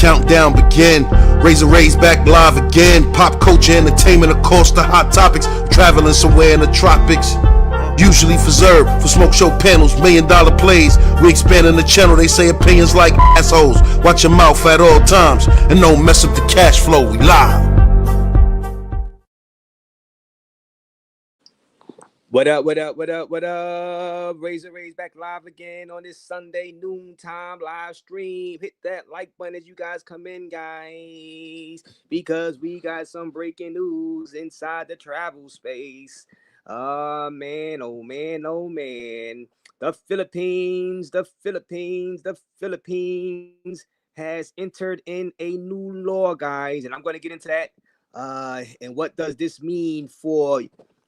countdown begin. Raze back live again. Pop culture, entertainment, of course, the hot topics. Traveling somewhere in the tropics. Usually reserved for smoke show panels, $1 million plays. We expanding the channel, they say opinions like assholes. Watch your mouth at all times and don't mess up the cash flow. We live. What up, what up, what up, what up? Raze back live again on this Sunday noontime live stream. Hit that like button as you guys come in, guys, because we got some breaking news inside the travel space. Man, oh man, oh man. The Philippines has entered in a new law, guys, and I'm going to get into that. And what does this mean for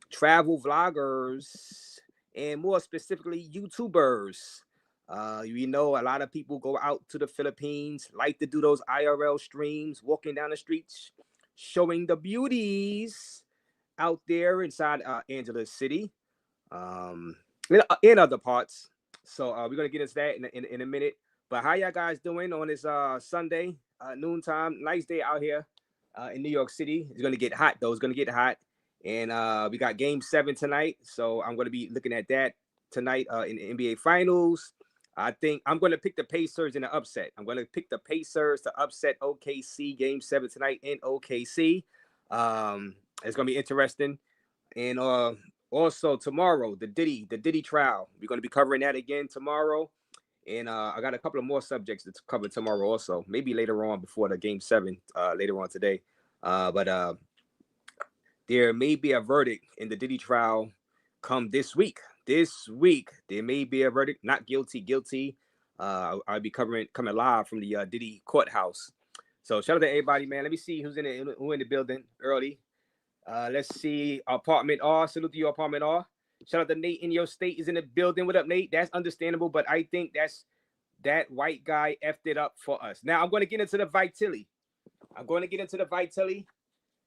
travel vloggers and more specifically YouTubers? You know, a lot of people go out to the Philippines, like to do those IRL streams, walking down the streets, showing the beauties out there inside Angeles City, in other parts. So we're gonna get into that in a minute. But how y'all guys doing on this Sunday noontime? Nice day out here in New York City. It's gonna get hot though. It's gonna get hot. And we got Game 7 tonight, so I'm going to be looking at that tonight in the NBA Finals. I think I'm going to pick the Pacers in the upset. I'm going to pick the Pacers to upset OKC. Game 7 tonight in OKC. It's going to be interesting. And also tomorrow, the Diddy trial. We're going to be covering that again tomorrow. And I got a couple of more subjects to cover tomorrow also. Maybe later on before the Game 7, later on today. But there may be a verdict in the Diddy trial come this week. This week, there may be a verdict. Not guilty, guilty. I'll be coming live from the Diddy courthouse. So shout out to everybody, man. Let me see who's in the building early. Let's see. Apartment R. Salute to you, Apartment R. Shout out to Nate in your state is in the building. What up, Nate? That's understandable, but I think that white guy effed it up for us. Now I'm going to get into the Vitali.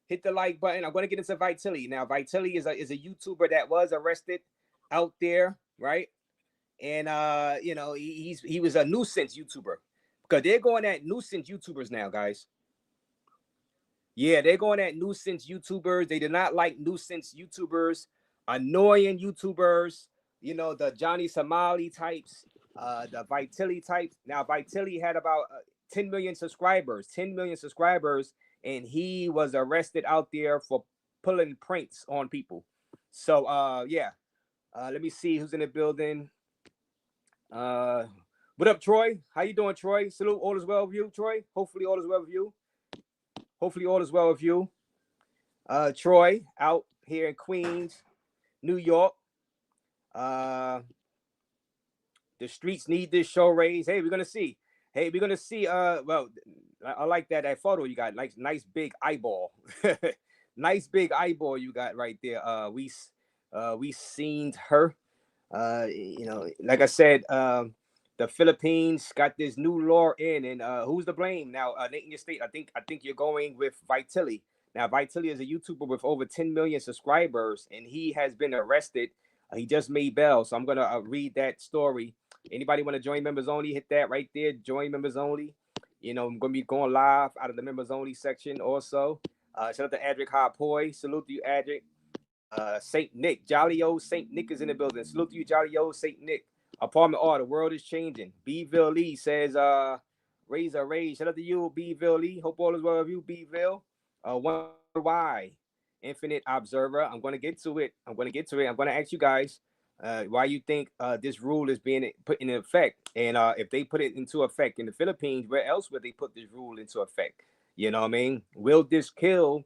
Hit the like button. I'm going to get into Vitali. Now, Vitali is a YouTuber that was arrested out there, right? And you know, he was a nuisance YouTuber because they're going at nuisance YouTubers now, guys. Yeah, they're going at nuisance YouTubers. They did not like nuisance YouTubers, annoying YouTubers. You know, the Johnny Somali types, the Vitali types. Now, Vitali had about 10 million subscribers. And he was arrested out there for pulling pranks on people. So, yeah. Let me see who's in the building. What up, Troy? How you doing, Troy? Salute. All is well with you, Troy? Hopefully all is well with you. Troy, out here in Queens, New York. The streets need this show, Raze. Hey, we're going to see. Well, I like that photo you got. Nice big eyeball. Nice big eyeball you got right there. We seen her. You know, like I said, the Philippines got this new law in, and who's to blame? Now, Nate in your state, I think you're going with Vitali. Now, Vitali is a YouTuber with over 10 million subscribers, and he has been arrested. He just made bail, so I'm gonna read that story. Anybody want to join members only? Hit that right there. Join members only. You know, I'm going to be going live out of the members only section also. Shout out to Adric Harpoy. Salute to you, Adric. St. Nick. Jolly old St. Nick is in the building. Salute to you, Jolly old St. Nick. Apartment R. The world is changing. Bville Lee says, Raze. Shout out to you, Bville Lee. Hope all is well with you, Bville. Wonder why. Infinite Observer. I'm going to get to it. I'm going to ask you guys why you think this rule is being put in effect, and if they put it into effect in the Philippines, where else would they put this rule into effect? You know what I mean? Will this kill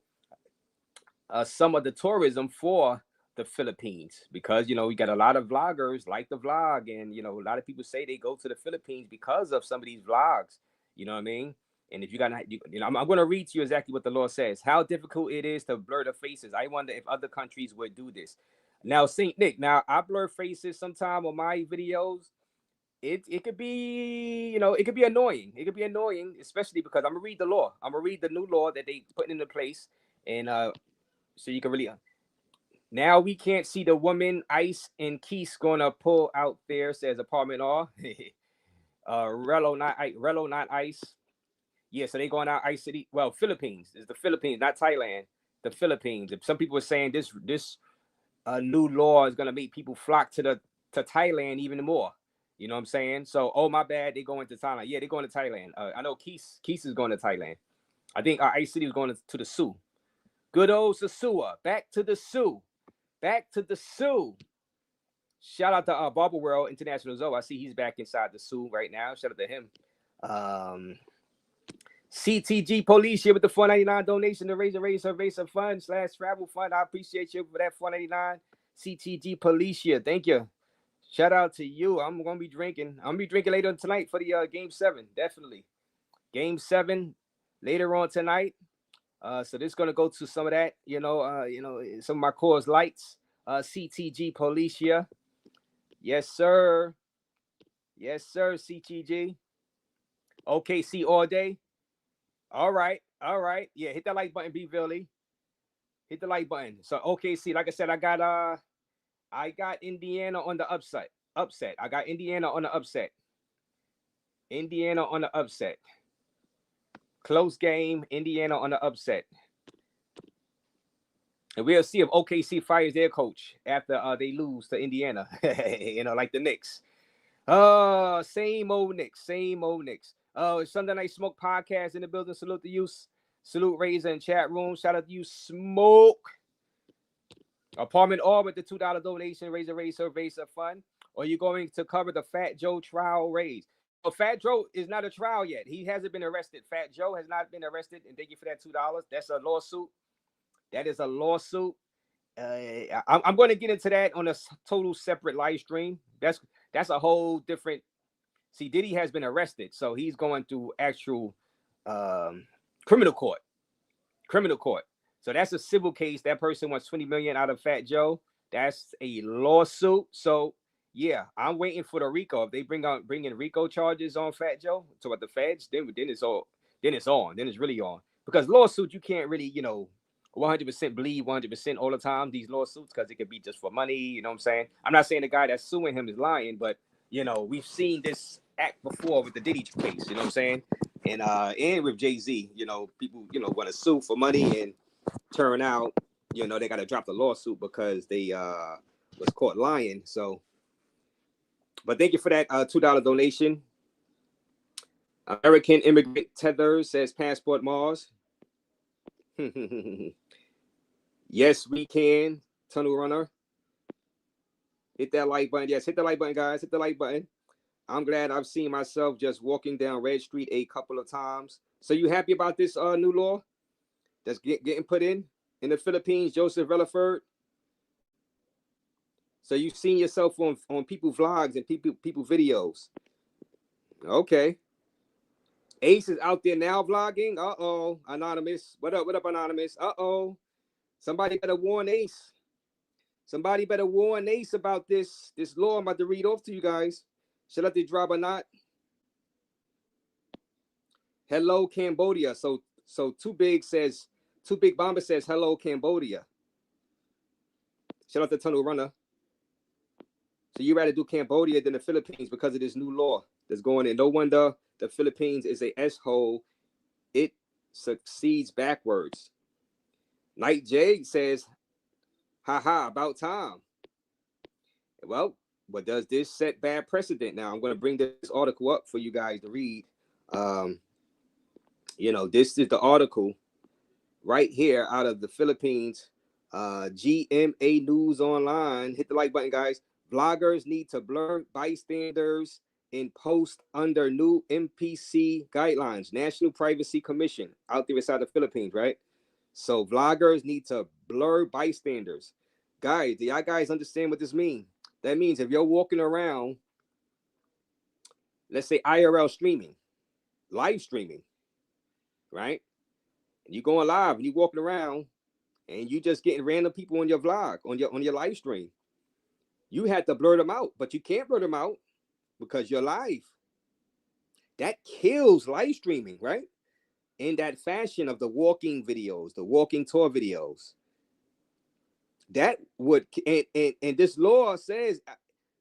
some of the tourism for the Philippines? Because, you know, we got a lot of vloggers like the vlog, and, you know, a lot of people say they go to the Philippines because of some of these vlogs. You know what I mean? And if you got, you know, I'm going to read to you exactly what the law says. How difficult it is to blur the faces. I wonder if other countries would do this. Now, St. Nick, now I blur faces sometime on my videos. It could be, you know, it could be annoying. It could be annoying, especially because I'm going to read the law. I'm going to read the new law that they put into place. And so you can really, now we can't see the woman Ice and Keith's going to pull out there, says Apartment R. Rello, not Ice. Yeah, so they going out Ice City. Well, Philippines. It's the Philippines, not Thailand. The Philippines. Some people are saying this new law is gonna make people flock to Thailand even more. You know what I'm saying? So, oh my bad, they going to Thailand. Yeah, they're going to Thailand. I know Keith is going to Thailand. I think Ice City is going to the Sioux. Good old Sasua. Back to the Sioux. Back to the Sioux. Shout out to Barber World International Zoo. I see he's back inside the Sioux right now. Shout out to him. CTG Police here with the $4.99 donation to Raze Fund / travel fund. I appreciate you for that $4.99. CTG Police here. Thank you. Shout out to you. I'm gonna be drinking. I'm gonna be drinking later tonight for the Game 7. Definitely. Game 7 later on tonight. So this is gonna go to some of that, some of my Coors Lights. CTG Police here. Yes, sir. Yes, sir, CTG. OKC all day. All right. Yeah, hit that like button, B Villy. Hit the like button. So OKC, like I said, I got Indiana on the upset. I got Indiana on the upset. Indiana on the upset. Close game, Indiana on the upset. And we'll see if OKC fires their coach after they lose to Indiana. Like the Knicks. Same old Knicks. Sunday Night Smoke podcast in the building. Salute to you. Salute Raze in chat room. Shout out to you, Smoke. Apartment all with the $2 donation. Raze Fund. Or you going to cover the Fat Joe trial raise? Well, Fat Joe is not a trial yet. He hasn't been arrested. Fat Joe has not been arrested. And thank you for that $2. That's a lawsuit. That is a lawsuit. I'm going to get into that on a total separate live stream. That's a whole different. See, Diddy has been arrested, so he's going through actual criminal court. So that's a civil case. That person wants $20 million out of Fat Joe. That's a lawsuit. So yeah, I'm waiting for the RICO. If they bring in RICO charges on Fat Joe, so what the feds, then it's on. Then it's really on. Because lawsuit, you can't really 100% believe 100% all the time these lawsuits, because it could be just for money. You know what I'm saying? I'm not saying the guy that's suing him is lying, but we've seen this act before with the Diddy case. You know what I'm saying? And with Jay-Z, people want to sue for money and turn out they got to drop the lawsuit because they was caught lying. So, but thank you for that $2 donation. American Immigrant Tether says Passport Mars. Yes, we can. Tunnel Runner. Hit that like button. Yes, hit the like button, guys. Hit the like button. I'm glad I've seen myself just walking down Red Street a couple of times. So you happy about this new law that's getting put in the Philippines, Joseph Relaford? So you've seen yourself on people vlogs and people videos. Okay. Ace is out there now vlogging. Uh-oh, Anonymous. What up, Anonymous? Uh-oh. Somebody better warn Ace. Somebody better warn Ace about this law I'm about to read off to you guys. Should I drop or not? Hello, Cambodia. So Too Big Bomber says hello, Cambodia. Shout out to Tunnel Runner. So you rather do Cambodia than the Philippines because of this new law that's going in. No wonder the Philippines is a S-hole. It succeeds backwards. Night Jade says, haha, about time. Well, but does this set bad precedent? Now, I'm going to bring this article up for you guys to read. This is the article right here out of the Philippines. GMA News Online. Hit the like button, guys. Bloggers need to blur bystanders in post under new MPC guidelines. National Privacy Commission out there inside the Philippines, right? So vloggers need to blur bystanders. Guys, do y'all guys understand what this means? That means if you're walking around, let's say IRL streaming, live streaming, right? And you going live and you walking around and you just getting random people on your vlog, on your live stream. You had to blur them out, but you can't blur them out because you're live. That kills live streaming, right? In that fashion of the walking videos, the walking tour videos. That would, and this law says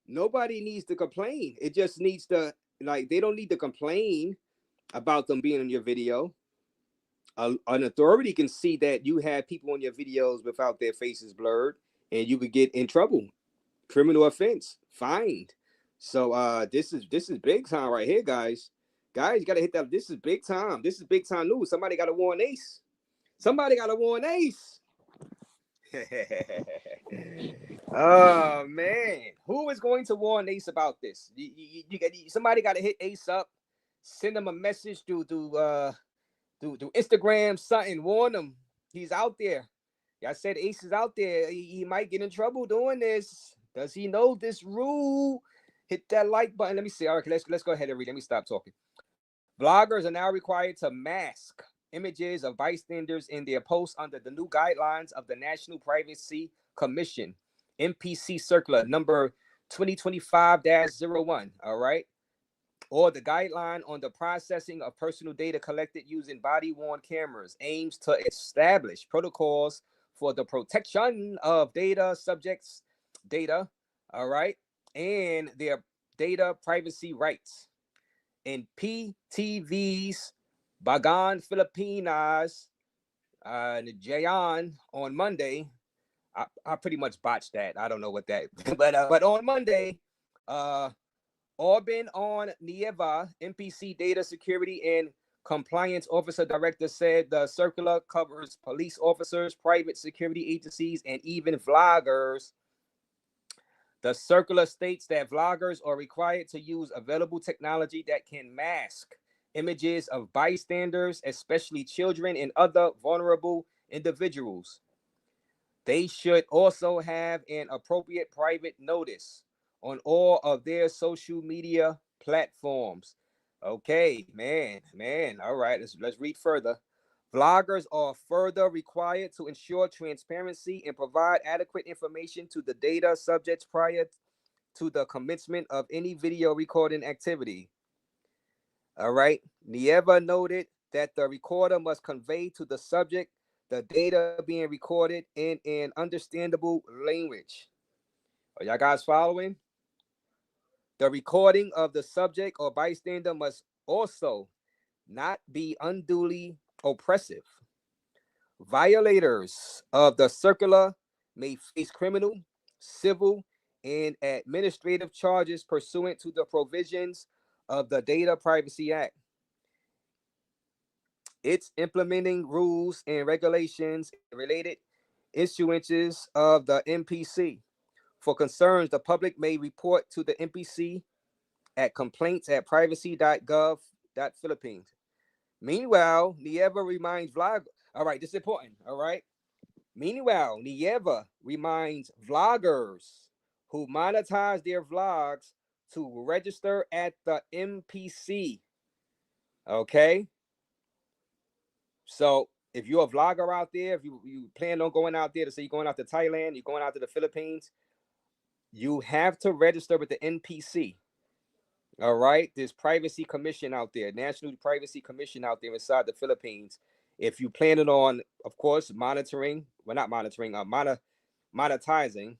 nobody needs to complain. It just needs to, they don't need to complain about them being in your video. An authority can see that you have people on your videos without their faces blurred, and you could get in trouble, criminal offense, fined. So this is big time right here, guys. Guys, you gotta hit that. This is big time. This is big time news. Somebody gotta warn Ace. Somebody gotta warn Ace. Oh man, who is going to warn Ace about this? Somebody got to hit Ace up, send him a message through Instagram, something. Warn him he's out there. I said Ace is out there. He might get in trouble doing this. Does he know this rule? Hit that like button. Let me see. All right, let's go ahead and read. Let me stop talking. Vloggers are now required to mask images of bystanders in their posts under the new guidelines of the National Privacy Commission, NPC Circular number 2025-01. All right. Or the guideline on the processing of personal data collected using body-worn cameras aims to establish protocols for the protection of data subjects' data, all right, and their data privacy rights. In PTV's Bagan Filipinas, Jayan on Monday, I pretty much botched that. I don't know what that, but on Monday, Orban on Nieva, NPC Data Security and Compliance Officer Director, said the circular covers police officers, private security agencies, and even vloggers. The circular states that vloggers are required to use available technology that can mask images of bystanders, especially children and other vulnerable individuals. They should also have an appropriate private notice on all of their social media platforms. Okay, man. All right, let's read further. Vloggers are further required to ensure transparency and provide adequate information to the data subjects prior to the commencement of any video recording activity. All right. Nieva noted that the recorder must convey to the subject the data being recorded in an understandable language. Are y'all guys following? The recording of the subject or bystander must also not be unduly oppressive. Violators of the circular may face criminal, civil, and administrative charges pursuant to the provisions of the Data Privacy Act. Its implementing rules and regulations and related issuances of the NPC. For concerns, the public may report to the NPC at complaints@privacy.gov.philippines. Meanwhile, Nieva reminds vloggers. All right, this is important. All right. Meanwhile, Nieva reminds vloggers who monetize their vlogs to register at the NPC. Okay. So if you're a vlogger out there, if you plan on going out there, to say you're going out to Thailand, you're going out to the Philippines, you have to register with the NPC. All right. There's privacy commission out there, National Privacy Commission out there inside the Philippines. If you planning on, of course, monitoring, well, not monitoring, monetizing,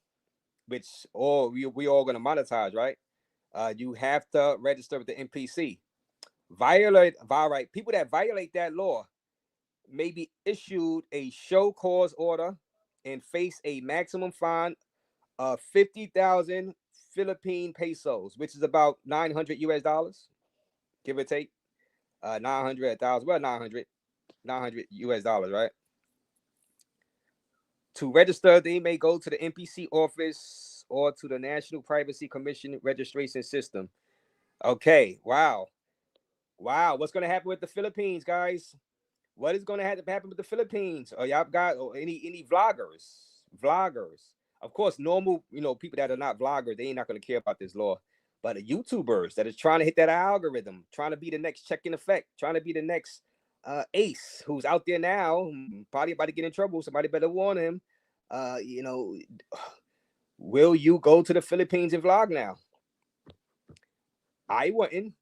which we all going to monetize, right? You have to register with the NPC. People that violate that law may be issued a show cause order and face a maximum fine of 50,000 Philippine pesos, which is about $900 US, give or take. 900,000, well, 900 US dollars, right? To register, they may go to the NPC office or to the National Privacy Commission registration system. Okay, wow. What's going to happen with the Philippines, guys? What is going to happen with the Philippines? Y'all got any vloggers? Of course, normal, people that are not vloggers, they ain't not going to care about this law. But the YouTubers that is trying to hit that algorithm, trying to be the next check in effect, trying to be the next Ace, who's out there now, probably about to get in trouble. Somebody better warn him. Will you go to the Philippines and vlog now? I wouldn't.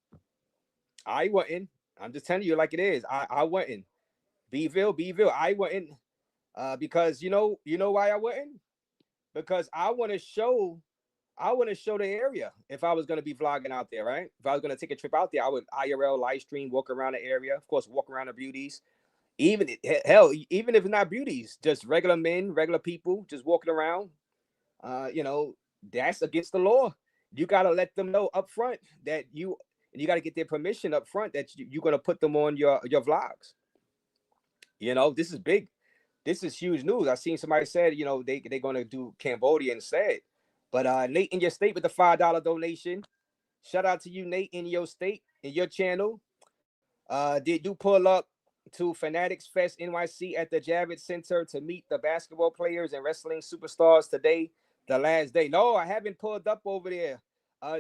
I'm just telling you like it is. I wouldn't. Bville, I wouldn't. Because you know why I wouldn't? Because I want to show I want to show the area if I was going to be vlogging out there, right? If I was going to take a trip out there, I would IRL live stream, walk around the area, of course, walk around the beauties. Even hell, even if it's not beauties, just regular men, regular people, just walking around. You know, that's against the law. You gotta let them know up front that you gotta get their permission up front that you're gonna put them on your vlogs. You know, this is big. This is huge news. I seen somebody said, you know, they're gonna do Cambodia instead. But Nate in your state with the $5 donation. Shout out to you, Nate, in your state, in your channel. Did you pull up to Fanatics Fest NYC at the Javits Center to meet the basketball players and wrestling superstars today, the last day? No, I haven't pulled up over there,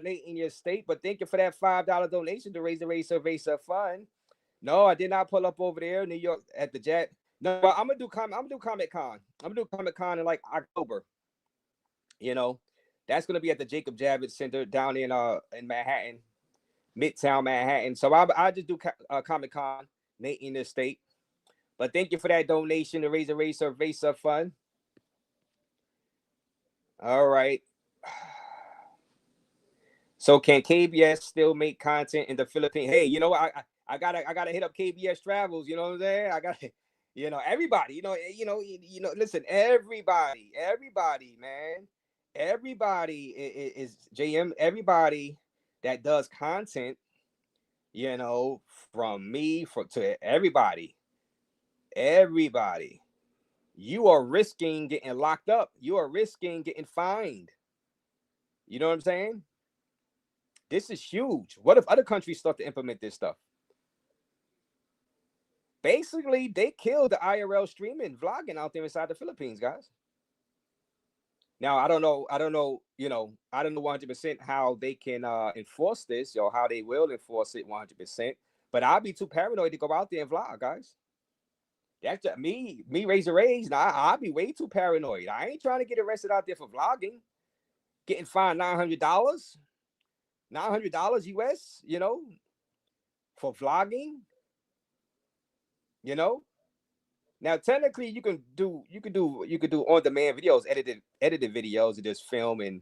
Nate, in your state, but thank you for that $5 donation to raise the Race Fund. No, I did not pull up over there, New York, at the Jet. No, but I'm gonna do Comic Con. I'm gonna do Comic Con in like October. You know, that's gonna be at the Jacob Javits Center down in Manhattan, Midtown Manhattan. So I just do Comic Con, Nate in the state. But thank you for that donation to raise the Race Fund. All right. So can KBS still make content in the Philippines? Hey, you know, I gotta hit up KBS Travels. You know what I'm saying? I gotta, you know, everybody. You know. Listen, everybody, man, everybody is JM. Everybody that does content, you know, from me to everybody, you are risking getting locked up. You are risking getting fined. You know what I'm saying? This is huge. What if other countries start to implement this stuff? Basically, they killed the IRL streaming, vlogging out there inside the Philippines, guys. Now, I don't know, you know, I don't know 100% how they can enforce this or how they will enforce it 100%. But I'll be too paranoid to go out there and vlog, guys. That's just me raise a raise. Now, I'll be way too paranoid. I ain't trying to get arrested out there for vlogging, getting fined $900. $900 US, you know, for vlogging, you know. Now technically you can do on-demand videos, edited videos, and just film and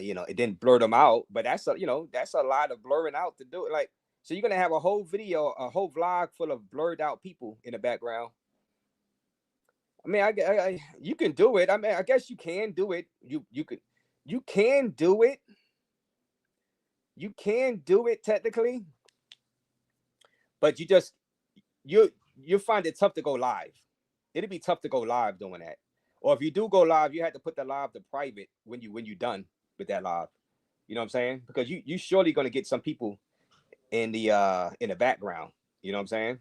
you know, it didn't blur them out, but that's a lot of blurring out to do it. Like, so you're gonna have a whole video, a whole vlog full of blurred out people in the background. I mean, I you can do it. I mean, I guess you can do it. You can do it. You can do it technically, but you find it tough to go live. It'd be tough to go live doing that. Or if you do go live, you have to put the live to private when you're done with that live. You know what I'm saying? Because you surely gonna get some people in the background. You know what I'm saying?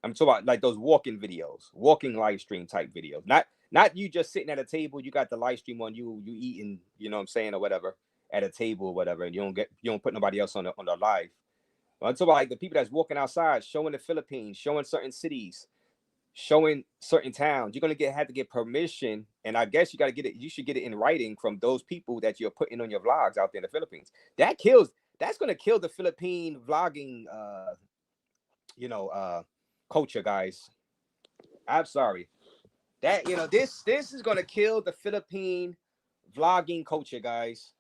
I'm talking about like those walking videos, walking live stream type videos. Not you just sitting at a table, you got the live stream on you eating, you know what I'm saying, or whatever, at a table or whatever, and you don't put nobody else on the live. I'm talking about like the people that's walking outside, showing the Philippines, showing certain cities, showing certain towns. You're gonna have to get permission, and I guess you should get it in writing from those people that you're putting on your vlogs out there in the Philippines. That's gonna kill the Philippine vlogging culture, guys. I'm sorry. That, you know, this is gonna kill the Philippine vlogging culture, guys.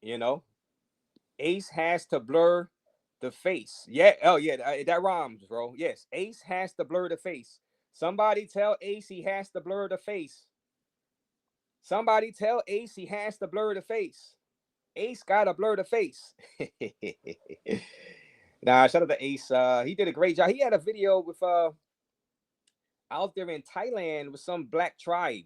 You know, Ace has to blur the face. Yeah. Oh yeah, that rhymes, bro. Yes, Ace has to blur the face. Somebody tell Ace he has to blur the face. Somebody tell Ace he has to blur the face. Ace gotta blur the face. Nah, shout out to Ace. He did a great job. He had a video with out there in Thailand with some black tribe.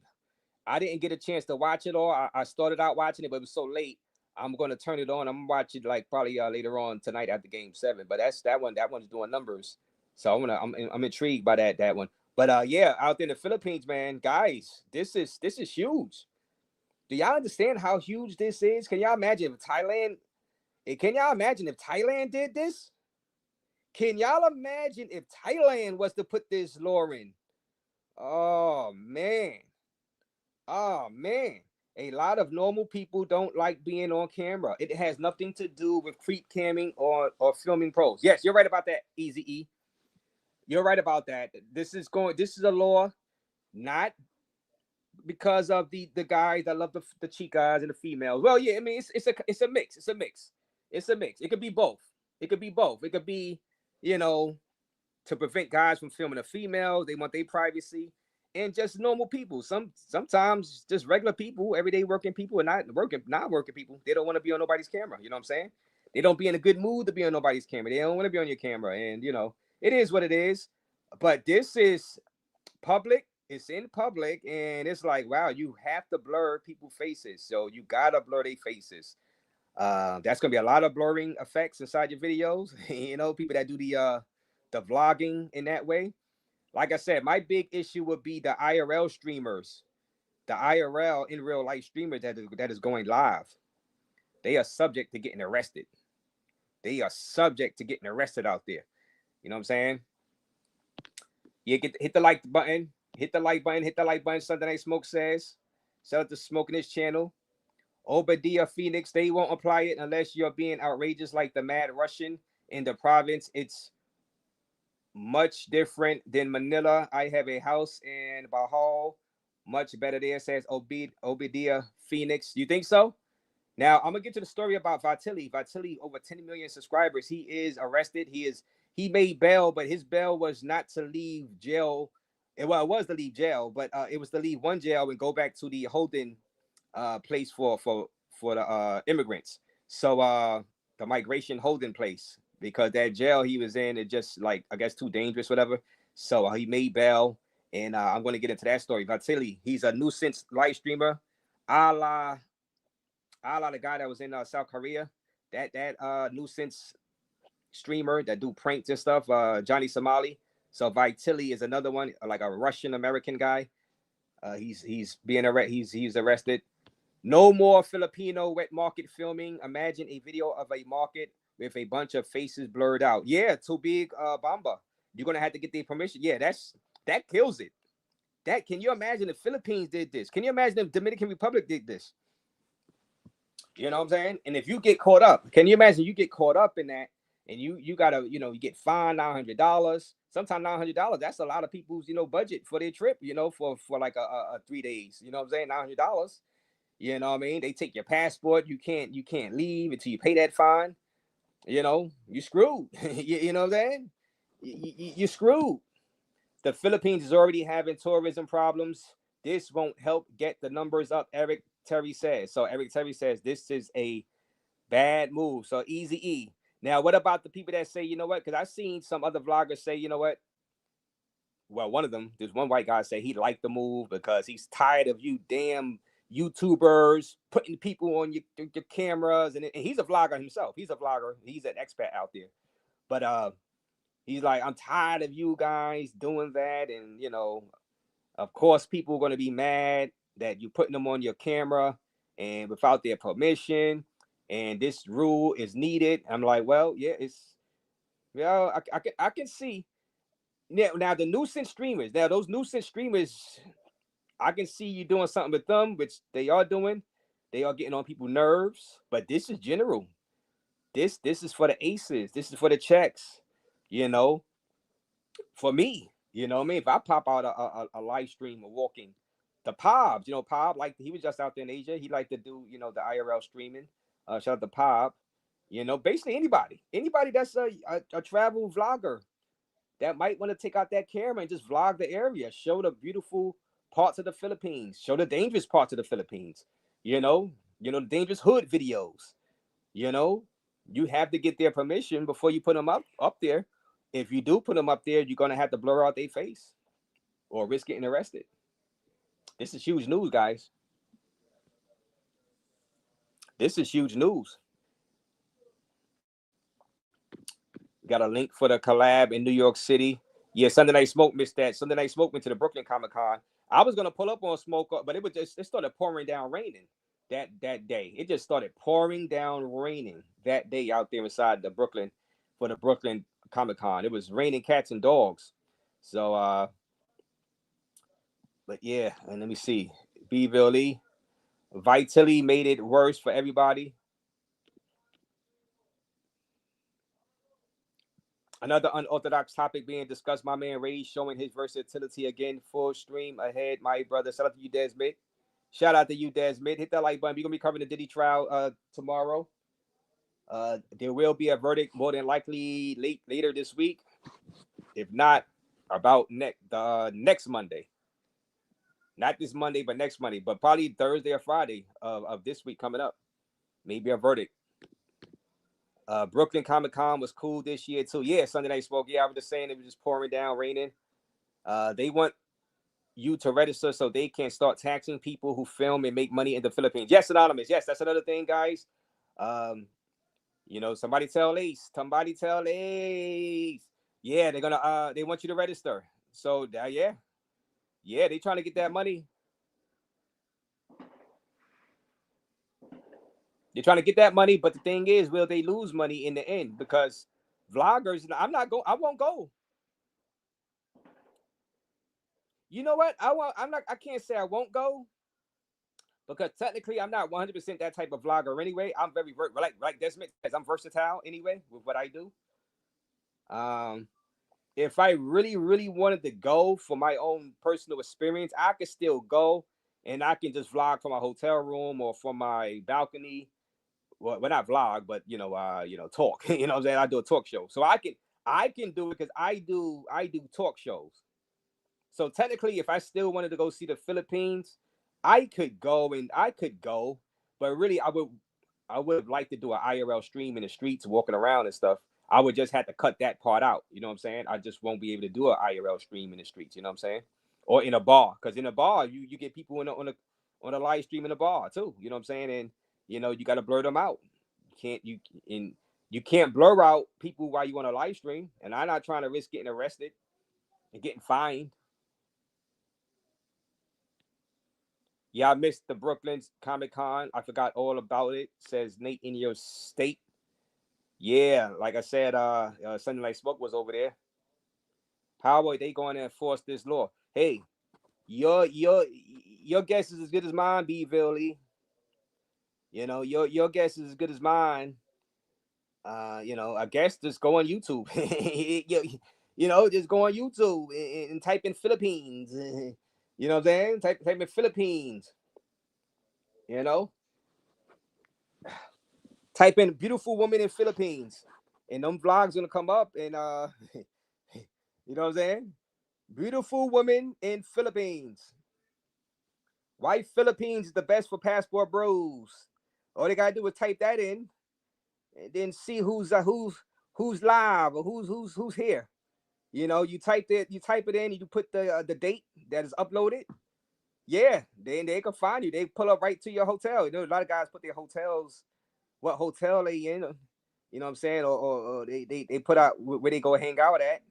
I didn't get a chance to watch it all. I started out watching it, but it was so late. I'm gonna turn it on. I'm gonna watch it like probably later on tonight after Game 7. But that one's doing numbers. So I'm intrigued by that one. But yeah, out there in the Philippines, man, guys, this is huge. Do y'all understand how huge this is? Can y'all imagine if Thailand? Can y'all imagine if Thailand did this? Can y'all imagine if Thailand was to put this law in? Oh man. Oh man. A lot of normal people don't like being on camera. It has nothing to do with creep camming or filming pros. Yes, you're right about that, Easy E. You're right about that. This is a law not because of the guys that love the chicas and the females. Well, yeah, I mean it's a mix. It's a mix. It's a mix. It could be both. It could be both. It could be, you know, to prevent guys from filming the females. They want their privacy. And just normal people. Sometimes just regular people, everyday working people, and not working people. They don't want to be on nobody's camera. You know what I'm saying? They don't be in a good mood to be on nobody's camera. They don't want to be on your camera. And you know, it is what it is. But this is public. It's in public, and it's like, wow, you have to blur people's faces. So you gotta blur their faces. That's gonna be a lot of blurring effects inside your videos. You know, people that do the vlogging in that way. Like I said, my big issue would be the IRL streamers, the IRL in real life streamers that is going live. They are subject to getting arrested. They are subject to getting arrested out there. You know what I'm saying? You hit the like button, hit the like button, hit the like button. Sunday Night Smoke says, shout out to Smoking His channel. Obadiah Phoenix, they won't apply it unless you're being outrageous like the Mad Russian in the province. It's much different than Manila. I have a house in Bahal. Much better there, says Obadiah Phoenix. You think so? Now, I'm going to get to the story about Vitali. Vitali, over 10 million subscribers. He is arrested. He made bail, but his bail was not to leave jail. Well, it was to leave jail, but it was to leave one jail and go back to the holding place for the immigrants. So the migration holding place, because that jail he was in, it just like, I guess, too dangerous, whatever. So he made bail, and I'm going to get into that story. Vitali, he's a nuisance live streamer, a la the guy that was in South Korea, that nuisance streamer that do pranks and stuff, Johnny Somali. So Vitali is another one, like a Russian American guy. He's being he's arrested. No more Filipino wet market filming. Imagine a video of a market with a bunch of faces blurred out. Yeah, too big, Bamba. You're gonna have to get the permission. Yeah, that kills it. Can you imagine if Philippines did this? Can you imagine if Dominican Republic did this? You know what I'm saying? And if you get caught up, can you imagine you get caught up in that, and you gotta, you get fined $900. Sometimes $900, that's a lot of people's, budget for their trip, for like a 3 days. You know what I'm saying? $900. You know what I mean? They take your passport. You can't leave until you pay that fine. You screwed. you know what I'm saying? You're screwed. The Philippines is already having tourism problems. This won't help get the numbers up, Eric Terry says. So Eric Terry says this is a bad move. So Easy E. Now, what about the people that say, you know what? Because I've seen some other vloggers say, you know what? Well, one of them, there's one white guy say he liked the move because he's tired of you damn YouTubers putting people on your cameras. And he's a vlogger himself. He's a vlogger. He's an expat out there. But he's like, I'm tired of you guys doing that. And, of course, people are going to be mad that you're putting them on your camera and without their permission. And this rule is needed. I'm like, well, yeah, I can see. Now the nuisance streamers. Now those nuisance streamers, I can see you doing something with them, which they are doing. They are getting on people's nerves. But this is general. This is for the aces. This is for the checks. For me. You know what I mean? If I pop out a live stream of walking, the Pobs, Pob, like he was just out there in Asia. He liked to do, the IRL streaming. Shout out to Pob. Basically anybody that's a travel vlogger that might want to take out that camera and just vlog the area, show the beautiful parts of the Philippines, show the dangerous parts of the Philippines, the dangerous hood videos. You have to get their permission before you put them up there. If you do put them up there, you're going to have to blur out their face or risk getting arrested. This is huge news, guys. This is huge news. Got a link for the collab in New York City. Yeah, Sunday Night Smoke missed that. Sunday Night Smoke went to the Brooklyn Comic Con. I was gonna pull up on Smoke, but it started pouring down raining that day. It just started pouring down raining that day out there inside the Brooklyn for the Brooklyn Comic Con. It was raining cats and dogs. So but yeah, and let me see. Beville Lee. Vitali made it worse for everybody. Another unorthodox topic being discussed. My man Raze showing his versatility again. Full stream ahead, my brother. Shout out to you, Desmond. Shout out to you, Desmond. Hit that like button. We're gonna be covering the Diddy trial tomorrow. There will be a verdict more than likely later this week. If not, about next Monday. Not this Monday, but next Monday. But probably Thursday or Friday of this week coming up. Maybe a verdict. Brooklyn Comic Con was cool this year too. Yeah, Sunday Night Smoke. Yeah, I was just saying it was just pouring down, raining. They want you to register so they can start taxing people who film and make money in the Philippines. Yes, Anonymous. Yes, that's another thing, guys. Somebody tell Ace. Somebody tell Ace. Yeah, they're gonna they want you to register. So yeah, they trying to get that money. They're trying to get that money, but the thing is, will they lose money in the end? Because vloggers, I won't go. You know what? I can't say I won't go. Because technically, I'm not 100% that type of vlogger anyway. I'm very, like Desmond says, I'm versatile anyway with what I do. If I really, really wanted to go for my own personal experience, I could still go and I can just vlog from my hotel room or from my balcony. Well, not vlog, but talk. You know what I'm saying? I do a talk show, so I can do it because I do talk shows. So technically, if I still wanted to go see the Philippines, I could go, but really, I would like to do an IRL stream in the streets, walking around and stuff. I would just have to cut that part out. You know what I'm saying? I just won't be able to do an IRL stream in the streets. You know what I'm saying? Or in a bar, because in a bar, you get people on a live stream in a bar too. You know what I'm saying? And you got to blur them out. You can't blur out people while you on a live stream. And I'm not trying to risk getting arrested and getting fined. Yeah, I missed the Brooklyn Comic Con. I forgot all about it. Says Nate in your state. Yeah, like I said, Sunday Night Smoke was over there. How are they going to enforce this law? Hey, your guess is as good as mine, B. Vitali. Your guess is as good as mine. I guess just go on YouTube. Just go on YouTube and type in Philippines. You know what I'm saying? Type in Philippines. Type in beautiful woman in Philippines. And them vlogs gonna come up and you know what I'm saying? Beautiful woman in Philippines. Why Philippines is the best for passport bros? All they gotta do is type that in and then see who's live or who's here. You type it in, you put the date that is uploaded. Yeah, then they can find you. They pull up right to your hotel. A lot of guys put their hotels, what hotel they in, you know what I'm saying, or they put out where they go hang out at,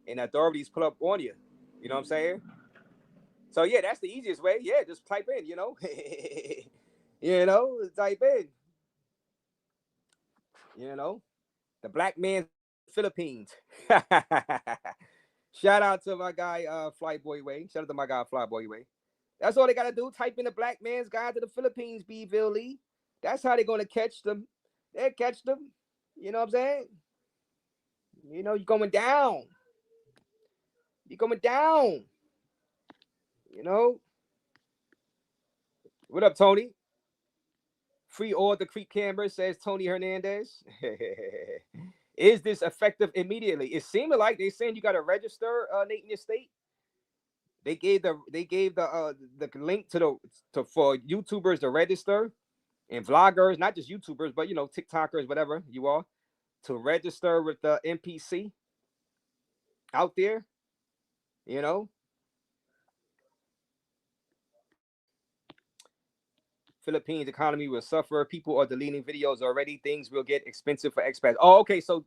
and authorities pull up on you. You know what I'm saying? So yeah, that's the easiest way. Yeah, just type in, type in, the black man's Philippines. Shout out to my guy, Flyboy Way. Shout out to my guy, Flyboy Way. That's all they gotta do. Type in the black man's guide to the Philippines, B. Lee. That's how they're gonna catch them. They'll catch them. You know what I'm saying? You're going down. You're going down. What up, Tony? Free all the creep cameras, says Tony Hernandez. Is this effective immediately? It seemed like they're saying you got to register, Nate, in your state. They gave the link for YouTubers to register and vloggers, not just YouTubers, but TikTokers, whatever you are, to register with the NPC out there. Philippines economy will suffer. People are deleting videos already. Things will get expensive for expats. Oh, okay. So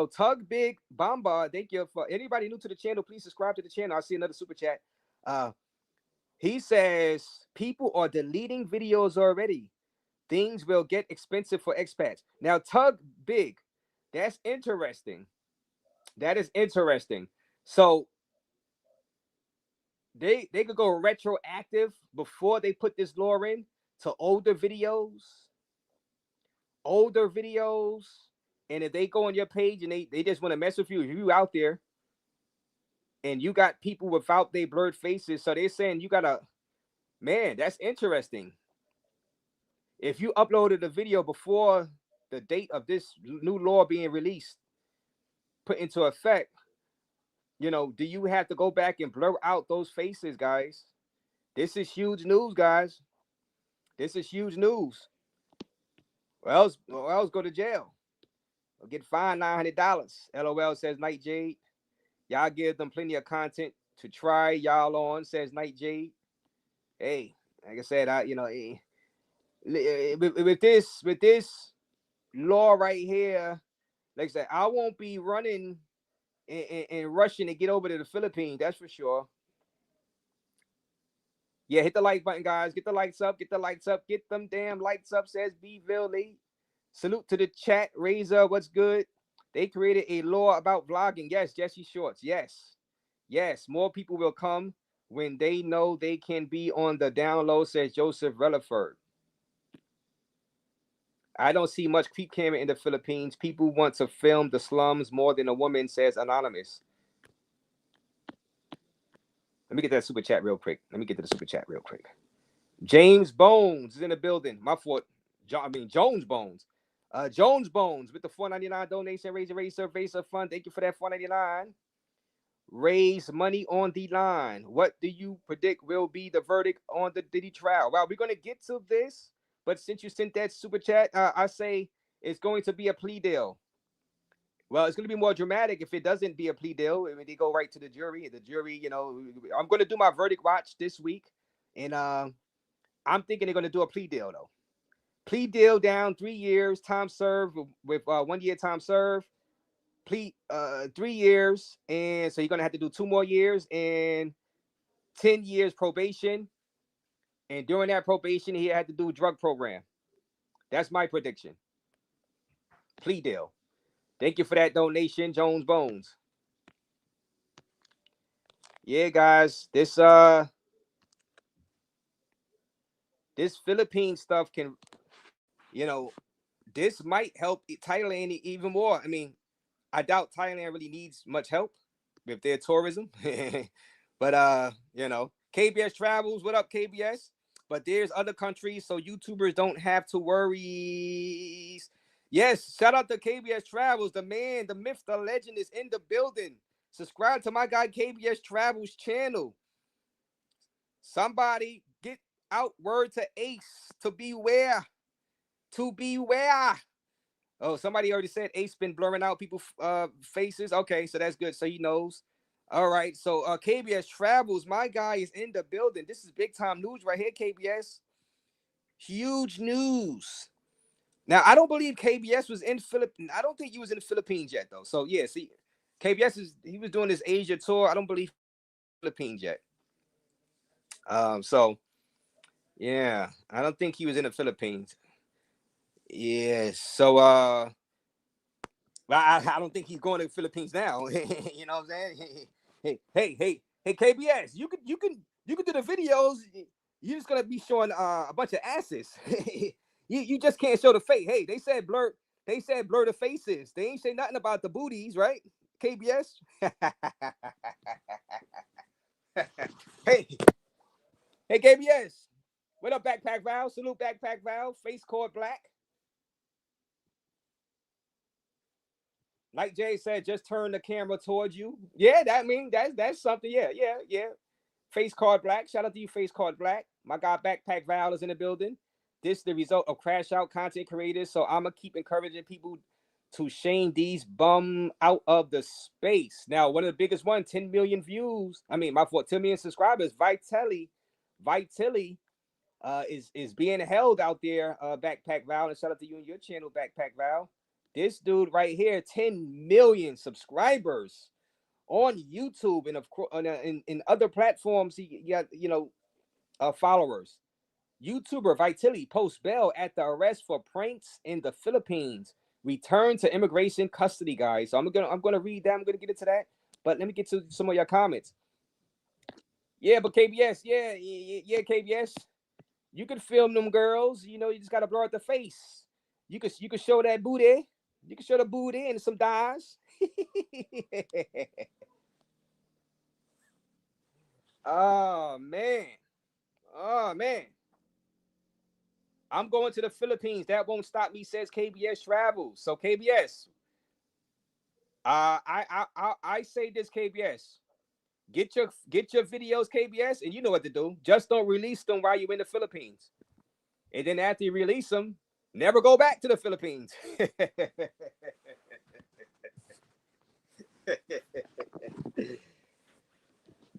Tug Big Bamba, thank you. For anybody new to the channel, please subscribe to the channel. I see another super chat. He says people are deleting videos already. Things will get expensive for expats. Now, Tug Big, that's interesting. That is interesting. So they could go retroactive before they put this law in to older videos And if they go on your page and they just want to mess with you, if you out there and you got people without their blurred faces, so they're saying you got a, man, that's interesting. If you uploaded a video before the date of this new law being released, put into effect, you know, do you have to go back and blur out those faces, guys? This is huge news, guys. This is huge news. Or else go to jail or get fined $900. LOL, says Night Jade. Y'all give them plenty of content to try y'all on, says Night Jade. Hey, like I said, with this law right here, like I said, I won't be running and rushing to get over to the Philippines. That's for sure. Yeah, hit the like button, guys. Get the lights up. Get the lights up. Get them damn lights up, says Bville Lee. Salute to the chat. Raze, what's good? They created a law about vlogging. Yes, Jesse Shorts. Yes. Yes, more people will come when they know they can be on the down low, says Joseph Relaford. I don't see much creep camera in the Philippines. People want to film the slums more than a woman, says Anonymous. Let me get that super chat real quick. James Bones is in the building. My fault. Jones Bones. Jones Bones with the $4.99 donation. Raise survey fund. Thank you for that $4.99. Raise money on the line. What do you predict will be the verdict on the Diddy trial? Well, we're gonna get to this, but since you sent that super chat, I say it's going to be a plea deal. Well, it's going to be more dramatic if it doesn't be a plea deal. I mean, they go right to the jury. The jury, you know, I'm going to do my verdict watch this week, and I'm thinking they're going to do a plea deal though. Plea deal down 3 years, time served with 1 year time served. Plea 3 years, and so you're going to have to do 2 more years and 10 years probation. And during that probation, he had to do a drug program. That's my prediction. Plea deal. Thank you for that donation, Jones Bones. Yeah, guys, this Philippine stuff can, you know, this might help Thailand even more. I mean, I doubt Thailand really needs much help with their tourism. But you know, KBS Travels, what up, KBS? But there's other countries, so YouTubers don't have to worry. Yes, shout out to KBS Travels. The man, the myth, the legend is in the building. Subscribe to my guy KBS Travels channel. Somebody get out word to Ace to beware. To beware. Oh, somebody already said Ace been blurring out people's faces. Okay, so that's good. So he knows. All right, so KBS Travels, my guy is in the building. This is big time news right here, KBS. Huge news. Now, I don't believe KBS was in Philippines. I don't think he was in the Philippines yet, though. So, yeah, see, he was doing his Asia tour. I don't believe Philippines yet. So, yeah, I don't think he was in the Philippines. Yes, so, I don't think he's going to the Philippines now. You know what I'm saying? Hey, KBS, you can do the videos. You're just gonna be showing a bunch of asses. you just can't show the face. Hey, they said blur the faces. They ain't say nothing about the booties, right? KBS. Hey, KBS. What up, Backpack Val? Salute, Backpack Val. Face cord black. Like Jay said, just turn the camera towards you. Yeah, that's something. Yeah. Face card black. Shout out to you, Face card black. My guy Backpack Val is in the building. This is the result of crash out content creators. So I'm gonna keep encouraging people to shame these bum out of the space. Now, one of the biggest ones, 10 million views. I mean, my fault, 10 million subscribers. Vitali is being held out there. Backpack Val, and shout out to you and your channel, Backpack Val. This dude right here, 10 million subscribers on YouTube, and of course in other platforms. He got, you know, followers. YouTuber Vitali posts bail at the arrest for pranks in the Philippines. Return to immigration custody, guys. So I'm gonna read that. I'm gonna get into that. But let me get to some of your comments. Yeah, but KBS, yeah, KBS. You can film them girls. You know, you just gotta blur out the face. You could show that booty. You can show the booty and some thighs. Oh man. Oh man. I'm going to the Philippines. That won't stop me, says KBS Travels. So KBS, I say this, KBS. Get your videos, KBS, and you know what to do. Just don't release them while you're in the Philippines. And then after you release them, never go back to the Philippines.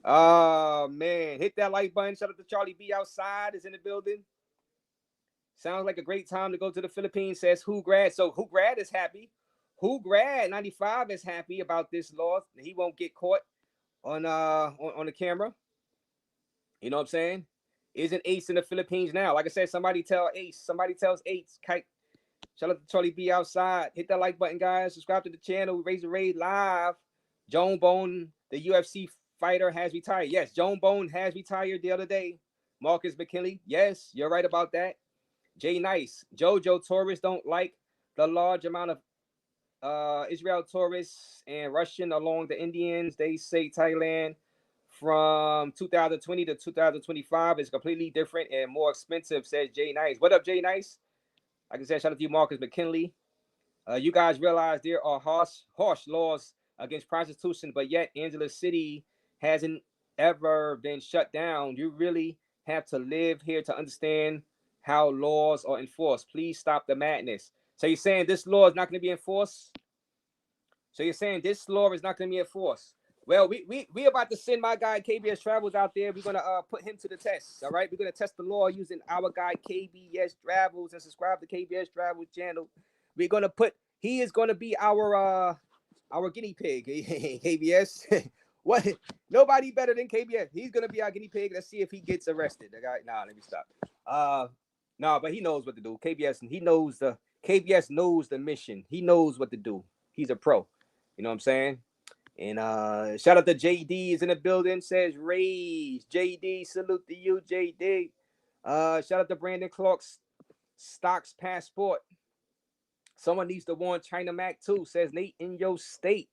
Oh man, hit that like button. Shout out to Charlie B outside, is in the building. Sounds like a great time to go to the Philippines, says Who Grad. So Who Grad is happy. Who Grad 95 is happy about this law. He won't get caught on the camera. You know what I'm saying? Isn't Ace in the Philippines now? Like I said, somebody tell Ace. Somebody tells Ace. Kite. Shout out to Charlie B outside. Hit that like button, guys. Subscribe to the channel. Raise the Raid live. Joan Bone, the UFC fighter, has retired. Yes, Joan Bone has retired the other day. Marcus McKinley. Yes, you're right about that. Jay Nice. Jojo tourists don't like the large amount of Israel tourists and Russian along the Indians. They say Thailand from 2020 to 2025 is completely different and more expensive, says Jay Nice. What up, Jay Nice? Like I said, shout out to you, Marcus McKinley. You guys realize there are harsh laws against prostitution, but yet Angela City hasn't ever been shut down. You really have to live here to understand how laws are enforced. Please stop the madness. So you're saying this law is not going to be enforced? So you're saying this law is not going to be enforced? Well, we about to send my guy KBS Travels out there. We're going to put him to the test. All right, we're going to test the law using our guy KBS Travels, and subscribe to KBS Travels channel. We're going to put, he is going to be our guinea pig. KBS. What? Nobody better than KBS. He's going to be our guinea pig. Let's see if he gets arrested. Nah, let me stop. No, but he knows what to do. KBS knows the mission. He knows what to do. He's a pro. You know what I'm saying? And shout out to JD is in the building, says Raze. JD, salute to you, JD. Shout out to Brandon Clark's Stocks Passport. Someone needs to warn China Mac too, says Nate in your state.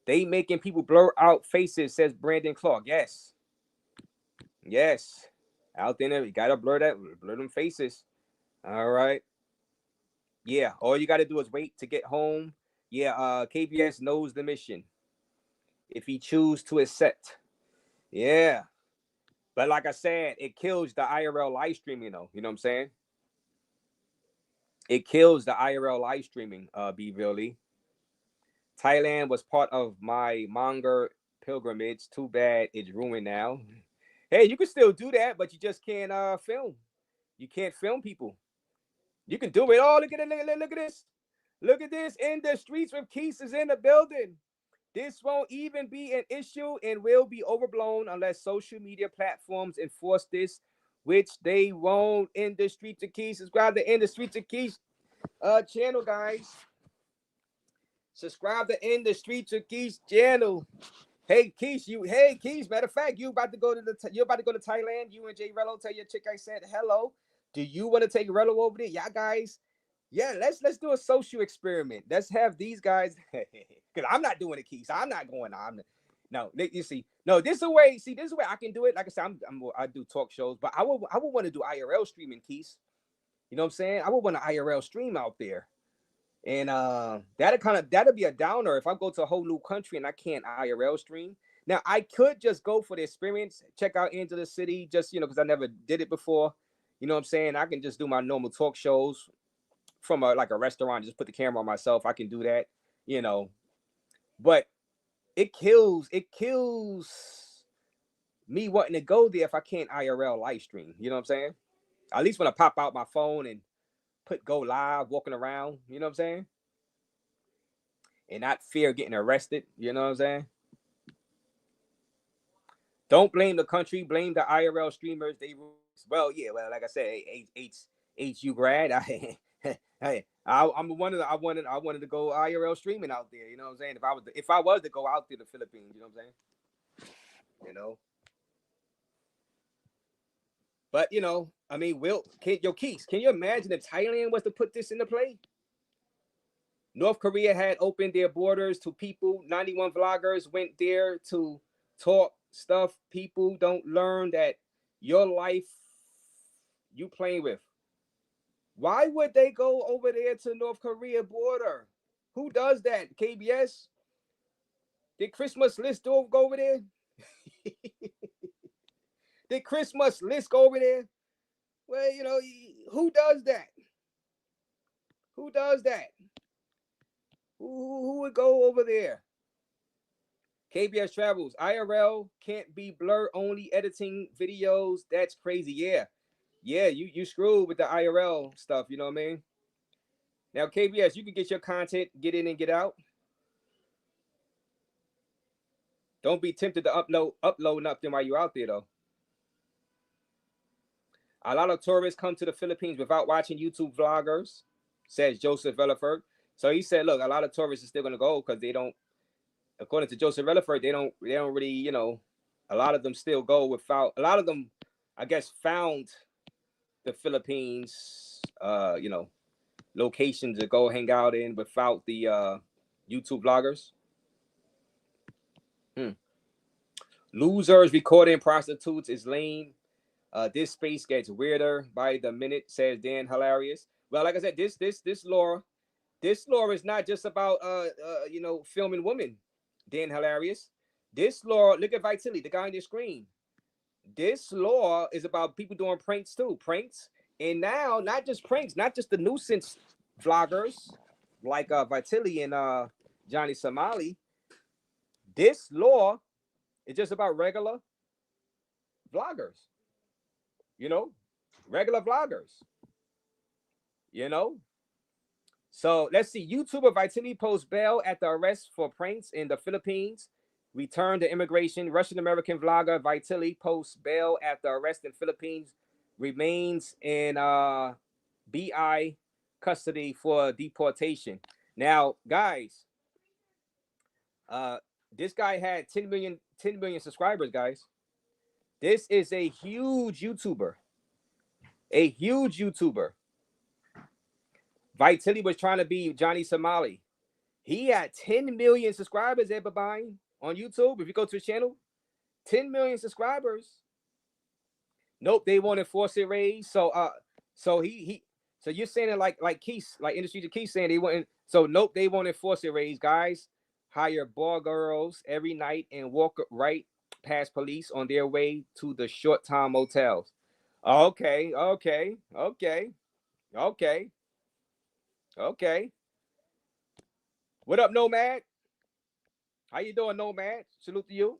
They making people blur out faces, says Brandon Clark. Yes. Yes. Out there, you gotta blur them faces. All right. Yeah, all you gotta do is wait to get home. Yeah, KBS knows the mission. If he choose to accept. Yeah. But like I said, it kills the IRL live streaming, you know what I'm saying? It kills the IRL live streaming, B. Really. Thailand was part of my manga pilgrimage. Too bad it's ruined now. Hey, you can still do that, but you just can't film. You can't film people. You can do it. Oh, look at it. Look at this. Look at this. In the streets with Keys is in the building. This won't even be an issue and will be overblown unless social media platforms enforce this, which they won't. In the Streets of Keys. Subscribe to In the Streets of Keys channel, guys. Subscribe to In the Streets of Keys channel. Hey Keys, matter of fact, you're about to go to Thailand. You and Jay Rello, tell your chick I said hello. Do you want to take Rello over there? Yeah, guys. Yeah, let's do a social experiment. Let's have these guys, because I'm not doing it, Keys. I'm not going on. No, you see, no, this is a way. See, this is a way I can do it. Like I said, I do talk shows, but I would want to do IRL streaming, Keys. You know what I'm saying? I would want to IRL stream out there. And that'll be a downer if I go to a whole new country and I can't IRL stream. Now I could just go for the experience, check out Angela City, just because I never did it before. You know what I'm saying? I can just do my normal talk shows from a restaurant, just put the camera on myself. I can do that, But it kills me wanting to go there if I can't IRL live stream. You know what I'm saying? At least when I pop out my phone and go live, walking around, you know what I'm saying? And not fear getting arrested, you know what I'm saying? Don't blame the country, blame the IRL streamers. Like I said, HU grad. I wanted to go IRL streaming out there, you know what I'm saying? If I was to go out to the Philippines, you know what I'm saying? But Keys, can you imagine if Thailand was to put this into play? North Korea had opened their borders to people. 91 vloggers went there to talk stuff. People don't learn that your life you playing with. Why would they go over there to North Korea border? Who does that? KBS? Did Christmas list go over there? Did Christmas list go over there? Well, you know, who does that? Who does that? Who would go over there? KBS Travels. IRL can't be blur only editing videos. That's crazy. Yeah. Yeah, you screwed with the IRL stuff, you know what I mean? Now, KBS, you can get your content, get in and get out. Don't be tempted to upload nothing while you're out there, though. A lot of tourists come to the Philippines without watching YouTube vloggers, says Joseph Relaford. So he said, look, a lot of tourists are still going to go because they don't, according to Joseph Relaford, they don't really, you know, a lot of them still go without, a lot of them, I guess, found the Philippines, you know, locations to go hang out in without the YouTube vloggers. Losers recording prostitutes is lame. This space gets weirder by the minute, says Dan Hilarious. Well, like I said, this lore is not just about you know, filming women, Dan Hilarious. This lore, look at Vitali, the guy on your screen. This lore is about people doing pranks too. Pranks. And now, not just pranks, not just the nuisance vloggers like Vitali and Johnny Somali. This lore is just about regular vloggers. You know, regular vloggers. You know? So let's see. YouTuber Vitali posts bail at the arrest for pranks in the Philippines. Return to immigration. Russian-American vlogger Vitali posts bail at the arrest in Philippines. Remains in BI custody for deportation. Now, guys, this guy had 10 million subscribers, guys. This is a huge YouTuber. A huge YouTuber. Vitali was trying to be Johnny Somali. He had 10 million subscribers, everybody, on YouTube. If you go to his channel, 10 million subscribers. Nope, they won't enforce it, Raze. So so you're saying it like Keith, like Industry to Keith saying they wouldn't. So nope, they won't enforce it, Raze. Guys, hire bar girls every night and walk right past police on their way to the short time motels. Okay. What up, Nomad? How you doing, Nomad? Salute to you.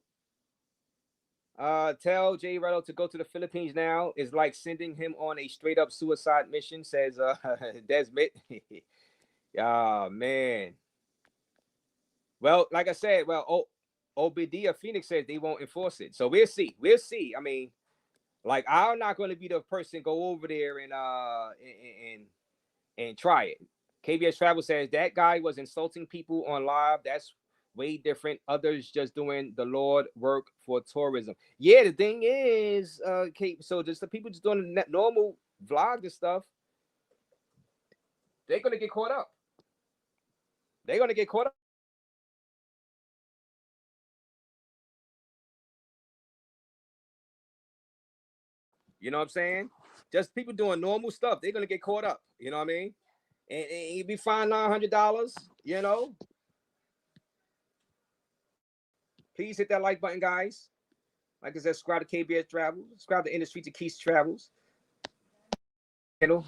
Tell Jay Retto to go to the Philippines now is like sending him on a straight up suicide mission, says Desmond. Man. Well, like I said, Obadiah Phoenix says they won't enforce it. So we'll see. We'll see. I mean, like, I'm not going to be the person go over there and try it. KBS Travel says that guy was insulting people on live. That's way different. Others just doing the Lord work for tourism. Yeah, the thing is, so just the people just doing the normal vlog and stuff, they're gonna get caught up. They're gonna get caught up. You know what I'm saying? Just people doing normal stuff, they're gonna get caught up. You know what I mean? And you'd be fined $900. You know. Please hit that like button, guys. Like I said, subscribe to KBS Travels. Subscribe to Industry to Keith Travels. Channel.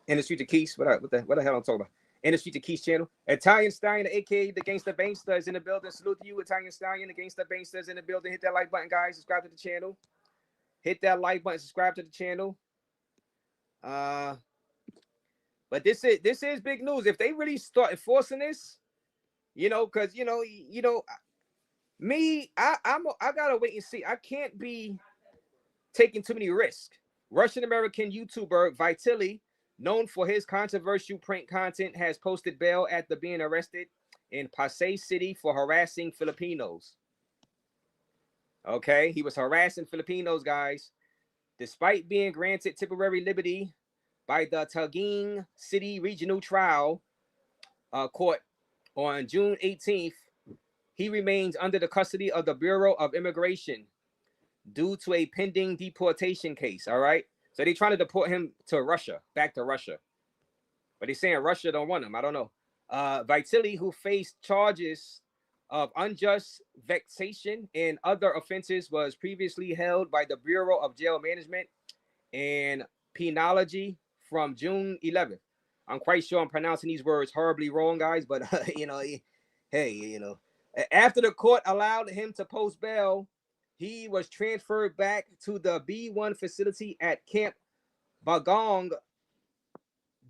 Industry to Keith. What the hell I'm talking about? Industry to Keith channel. Italian Stallion, aka the Gangsta Bankster, is in the building. Salute to you, Italian Stallion. The Gangsta Bankster is in the building. Hit that like button, guys. Subscribe to the channel. Hit that like button. Subscribe to the channel. But this is big news. If they really start enforcing this, you know, because me, I gotta wait and see. I can't be taking too many risks. Russian American YouTuber Vitali, known for his controversial prank content, has posted bail after being arrested in Pasay City for harassing Filipinos. Okay, he was harassing Filipinos, guys. Despite being granted temporary liberty by the Taguig City Regional Trial, court on June 18th, he remains under the custody of the Bureau of Immigration due to a pending deportation case. All right. So they're trying to deport him to Russia, back to Russia. But they're saying Russia don't want him. I don't know. Vitali, who faced charges of unjust vexation and other offenses, was previously held by the Bureau of Jail Management and Penology from June 11th. I'm quite sure I'm pronouncing these words horribly wrong, guys, but you know, hey, you know, after the court allowed him to post bail, he was transferred back to the B1 facility at Camp Bagong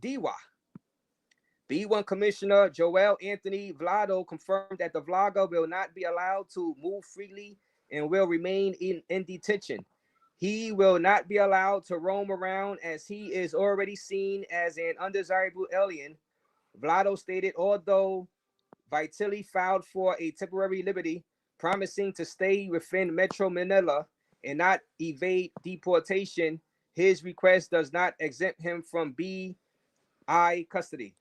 Diwa. B1 Commissioner Joel Anthony Vlado confirmed that the vlogger will not be allowed to move freely and will remain in detention. He will not be allowed to roam around as he is already seen as an undesirable alien, Vlado stated, although Vitali filed for a temporary liberty, promising to stay within Metro Manila and not evade deportation. His request does not exempt him from BI custody,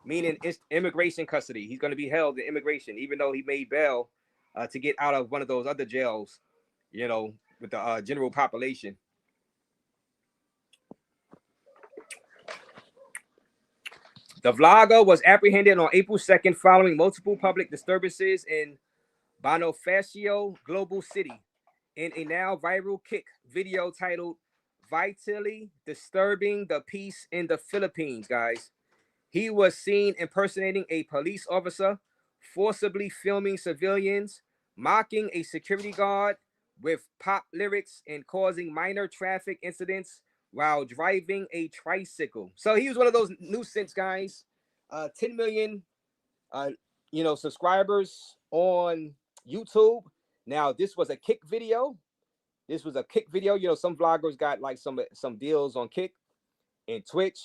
meaning immigration custody. He's going to be held in immigration, even though he made bail to get out of one of those other jails, you know, with the general population. The vlogger was apprehended on April 2nd following multiple public disturbances in Bonifacio, Global City, in a now viral kick video titled Vitali Disturbing the Peace in the Philippines, guys. He was seen impersonating a police officer, forcibly filming civilians, mocking a security guard with pop lyrics, and causing minor traffic incidents while driving a tricycle. So he was one of those nuisance guys. 10 million, subscribers on YouTube. Now, this was a Kick video. This was a Kick video. You know, some vloggers got like some deals on Kick and Twitch.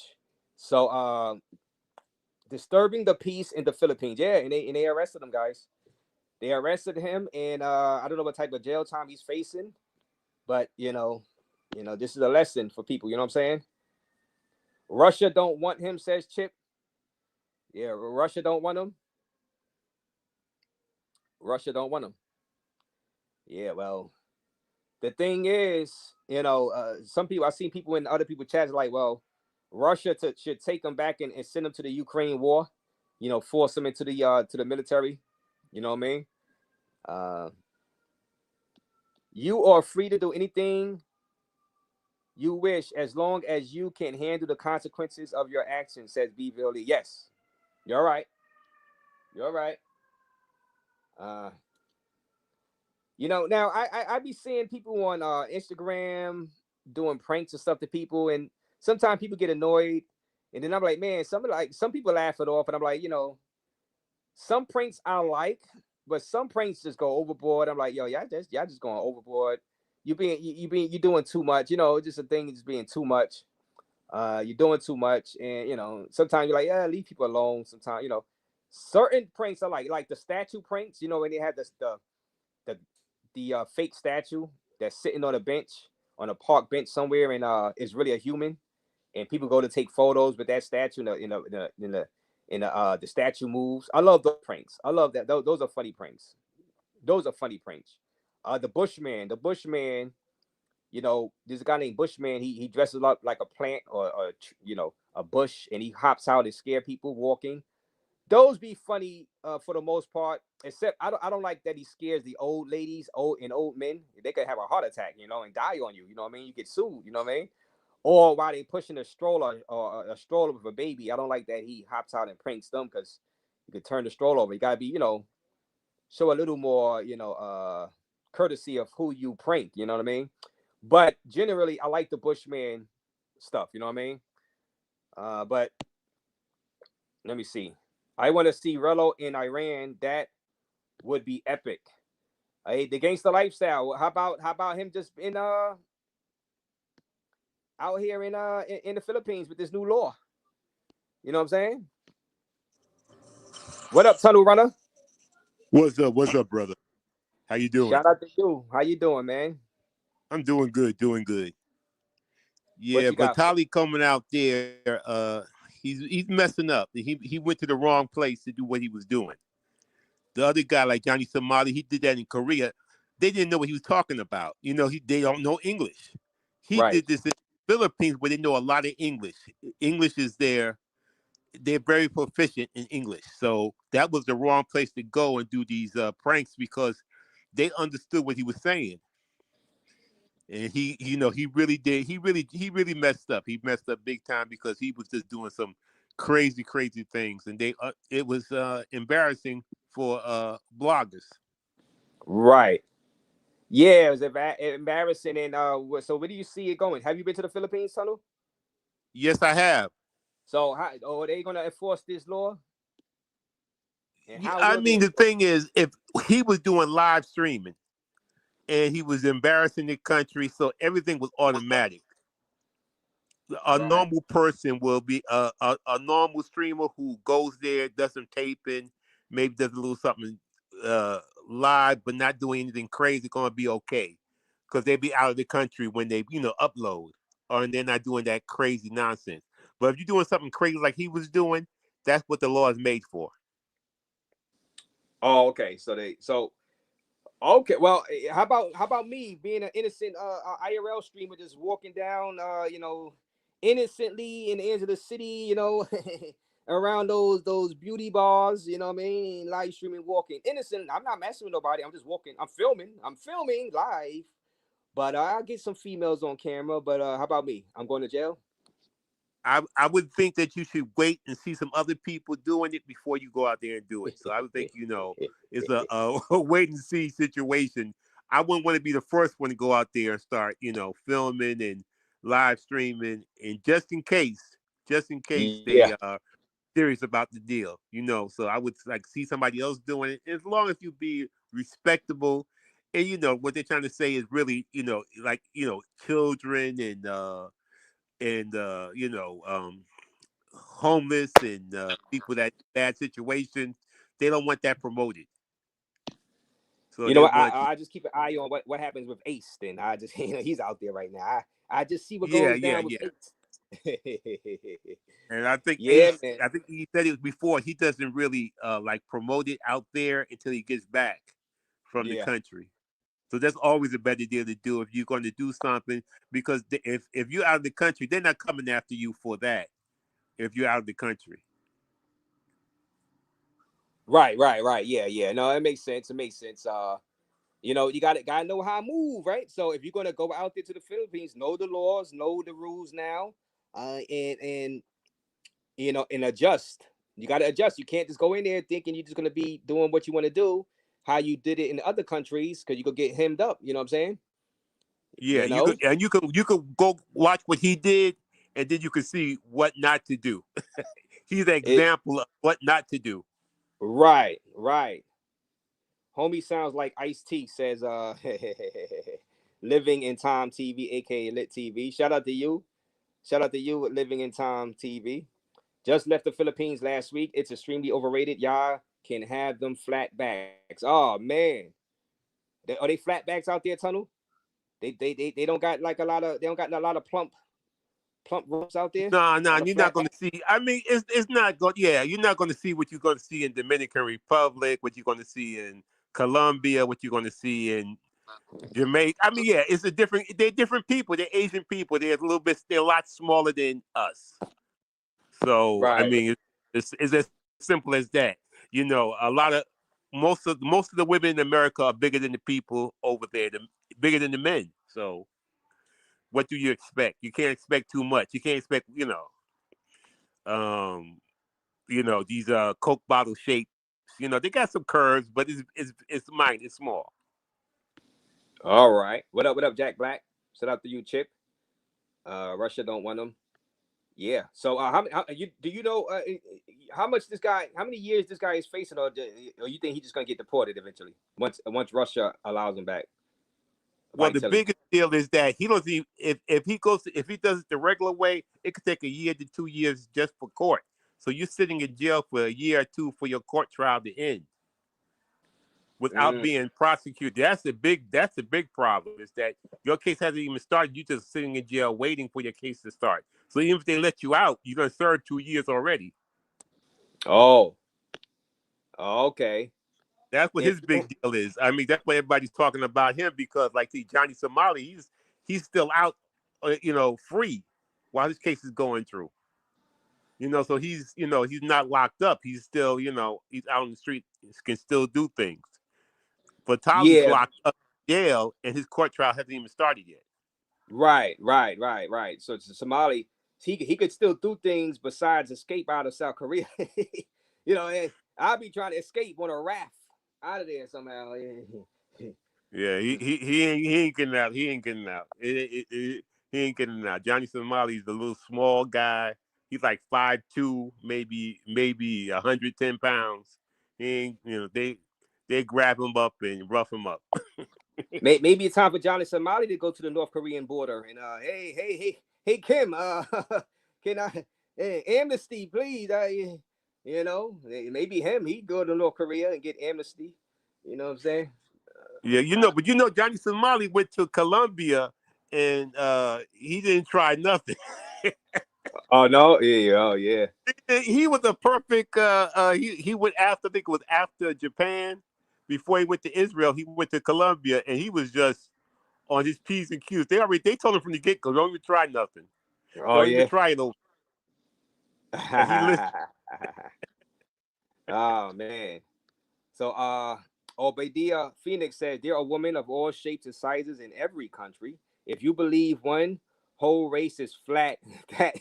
So, disturbing the peace in the Philippines. Yeah, and they arrested him, guys. They arrested him, and I don't know what type of jail time he's facing, but you know, this is a lesson for people. You know what I'm saying? Russia don't want him, says Chip. Yeah, Russia don't want him. Russia don't want him. Yeah, well, the thing is, some people, I've seen people in other people's chats like, well, Russia should take him back and send him to the Ukraine war, force him into the military. You know what I mean? You are free to do anything you wish as long as you can handle the consequences of your actions, says B. Villy. Yes, you're right. You're right. Now I be seeing people on Instagram doing pranks and stuff to people, and sometimes people get annoyed, and then I'm like, man, some people laugh it off, and I'm like, some pranks I like, but some pranks just go overboard. I'm like, yo, y'all just going overboard. You doing too much, just a thing just being too much. You're doing too much, and sometimes you're like, yeah, leave people alone. Sometimes, certain pranks I like the statue pranks, when they had the fake statue that's sitting on a bench, on a park bench somewhere, and is really a human, and people go to take photos with that statue, the statue moves. I love those pranks. I love that. Those are funny pranks. Those are funny pranks. The Bushman, there's a guy named Bushman. He dresses up like a plant or a bush, and he hops out and scare people walking. Those be funny for the most part, except I don't like that he scares the old ladies, old men. They could have a heart attack, and die on you. You know what I mean? You get sued. You know what I mean? Or while they pushing a stroller or a stroller with a baby, I don't like that he hops out and pranks them, because you could turn the stroller over. You gotta be, show a little more, courtesy of who you prank. You know what I mean? But generally, I like the Bushman stuff. You know what I mean? But let me see. I want to see Rello in Iran. That would be epic. Hey, the gangster lifestyle. How about him just in out here in the Philippines with this new law? You know what I'm saying? What up, Tunnel Runner? What's up, brother? How you doing? Shout out to you. How you doing, man? I'm doing good. Yeah, Vitali coming out there. He's messing up. He went to the wrong place to do what he was doing. The other guy, like Johnny Somali, he did that in Korea. They didn't know what he was talking about. They don't know English. He Right. did this in the Philippines where they know a lot of English. English is they're very proficient in English. So that was the wrong place to go and do these pranks because they understood what he was saying. And he really did. He really messed up. He messed up big time because he was just doing some crazy, crazy things. And it was embarrassing for bloggers. Right. Yeah, it was embarrassing. And so where do you see it going? Have you been to the Philippines, Tunnel? Yes, I have. So how are they gonna enforce this law? And how I will they mean, the enforce? thing is, if he was doing live streaming and he was embarrassing the country, so everything was automatic. A Right. normal person will be a normal streamer who goes there, does some taping, maybe does a little something uh, live, but not doing anything crazy. Going to be okay because they be out of the country when they upload, or and they're not doing that crazy nonsense. But if you're doing something crazy like he was doing, that's what the law is made for. Oh, okay. So okay. Well, how about me being an innocent IRL streamer just walking down innocently in the ends of the city, around those beauty bars, you know what I mean? Live streaming, walking innocent. I'm not messing with nobody. I'm just walking. I'm filming. I'm filming live. But I'll get some females on camera. But how about me? I'm going to jail. I would think that you should wait and see some other people doing it before you go out there and do it. So I would think it's a wait and see situation. I wouldn't want to be the first one to go out there and start filming and live streaming, and just in case Yeah. they serious about the deal. So I would like see somebody else doing it, as long as you be respectable. And what they're trying to say is really like children and homeless and people that bad situations. They don't want that promoted, so You know they what? want I just keep an eye on what happens with Ace. Then I just he's out there right now. I just see what yeah, goes yeah, down with yeah. Ace. And I think Yeah, Ace, man. I think he said it before. He doesn't really like promote it out there until he gets back from the Yeah. country. So that's always a better deal to do if you're going to do something, because if you're out of the country, they're not coming after you for that. If you're out of the country. Right. Yeah. No, it makes sense. It makes sense. You gotta know how to move, right? So if you're gonna go out there to the Philippines, know the laws, know the rules now, and and adjust. You gotta adjust. You can't just go in there thinking you're just gonna be doing what you want to do, how you did it in other countries, because you could get hemmed up. You know what I'm saying? Yeah, You you could know? and you could go watch what he did, and then you could see what not to do. He's an It example of what not to do. right. Homie sounds like Ice T says, living in time TV, aka Lit TV. Shout out to you. Shout out to you with Living in Time TV. Just left the Philippines last week. It's extremely overrated. Y'all can have them flatbacks. Oh man. Are they flatbacks out there, Tunnel? They don't got like a lot of they don't got a lot of plump ropes out there No, no, on the you're not going flatback. to see. I mean, it's not going. Yeah, you're not going to see what you're going to see in Dominican Republic, what you're going to see in Colombia, what you're going to see in Jamaica. I mean, yeah, it's a different. They're different people. They're Asian people. They're a little bit. They're a lot smaller than us. So I Right. mean, it's as simple as that. A lot of most of the women in America are bigger than the people over there, bigger than the men. So what do you expect? You can't expect too much. You can't expect um, these Coke bottle shapes. They got some curves, but it's mine. It's small. All right. What up, Jack Black? Shout out to you, Chip. Russia don't want them. Yeah. So how you do you know how many years this guy is facing, or you think he's just gonna get deported eventually once Russia allows him back by Well, the intelligence? biggest deal is that he doesn't even, if he does it the regular way, it could take a year to 2 years just for court. So you're sitting in jail for a year or two for your court trial to end. without being prosecuted. That's a big problem. Is that your case hasn't even started. You're just sitting in jail waiting for your case to start. So even if they let you out, you're gonna serve 2 years already. Oh, okay. That's what And his big deal is. I mean, that's why everybody's talking about him because, like, see, Johnny Somali, he's still out, free while his case is going through. So he's not locked up. He's still, he's out in the street, can still do things. Vitali's yeah, locked up in jail, and his court trial hasn't even started yet. right. So Somali, he could still do things besides escape out of South Korea. And I'll be trying to escape on a raft out of there somehow. Yeah, he ain't getting out. He ain't getting out. He ain't getting out. Johnny Somali's a little small guy. He's like 5'2", maybe 110 pounds. He ain't, they grab him up and rough him up. Maybe it's time for Johnny Somali to go to the North Korean border and hey Kim, can I amnesty please? Maybe he'd go to North Korea and get amnesty. You know what I'm saying? Yeah, but Johnny Somali went to Colombia and he didn't try nothing. Oh no, yeah, oh yeah. He was a perfect. He went after. I think it was after Japan. Before he went to Israel, he went to Colombia, and he was just on his P's and Q's. They told him from the get go, don't even try nothing. Oh Don't even yeah. try it. And he listened. Oh man. So Obadiah Phoenix said there are women of all shapes and sizes in every country. If you believe one whole race is flat, that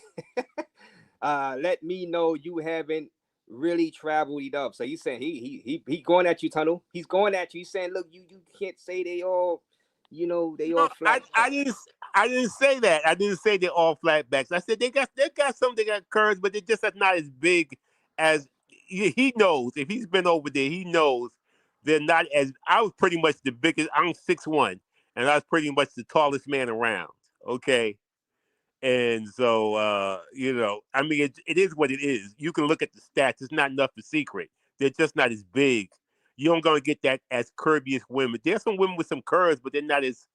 let me know you haven't really traveled enough. So he's saying he going at you, Tunnel. He's going at you. He's saying, look, you can't say they all, they all flat. I didn't say that. I didn't say they're all flatbacks. I said they got some. They got curves, but they're just not as big as he knows. If he's been over there, he knows they're not as. I was pretty much the biggest. I'm 6'1", and I was pretty much the tallest man around. Okay. And so, I mean, it is what it is. You can look at the stats. It's not nothing secret. They're just not as big. You don't gonna get that as curvy as women. There's some women with some curves, but they're not as,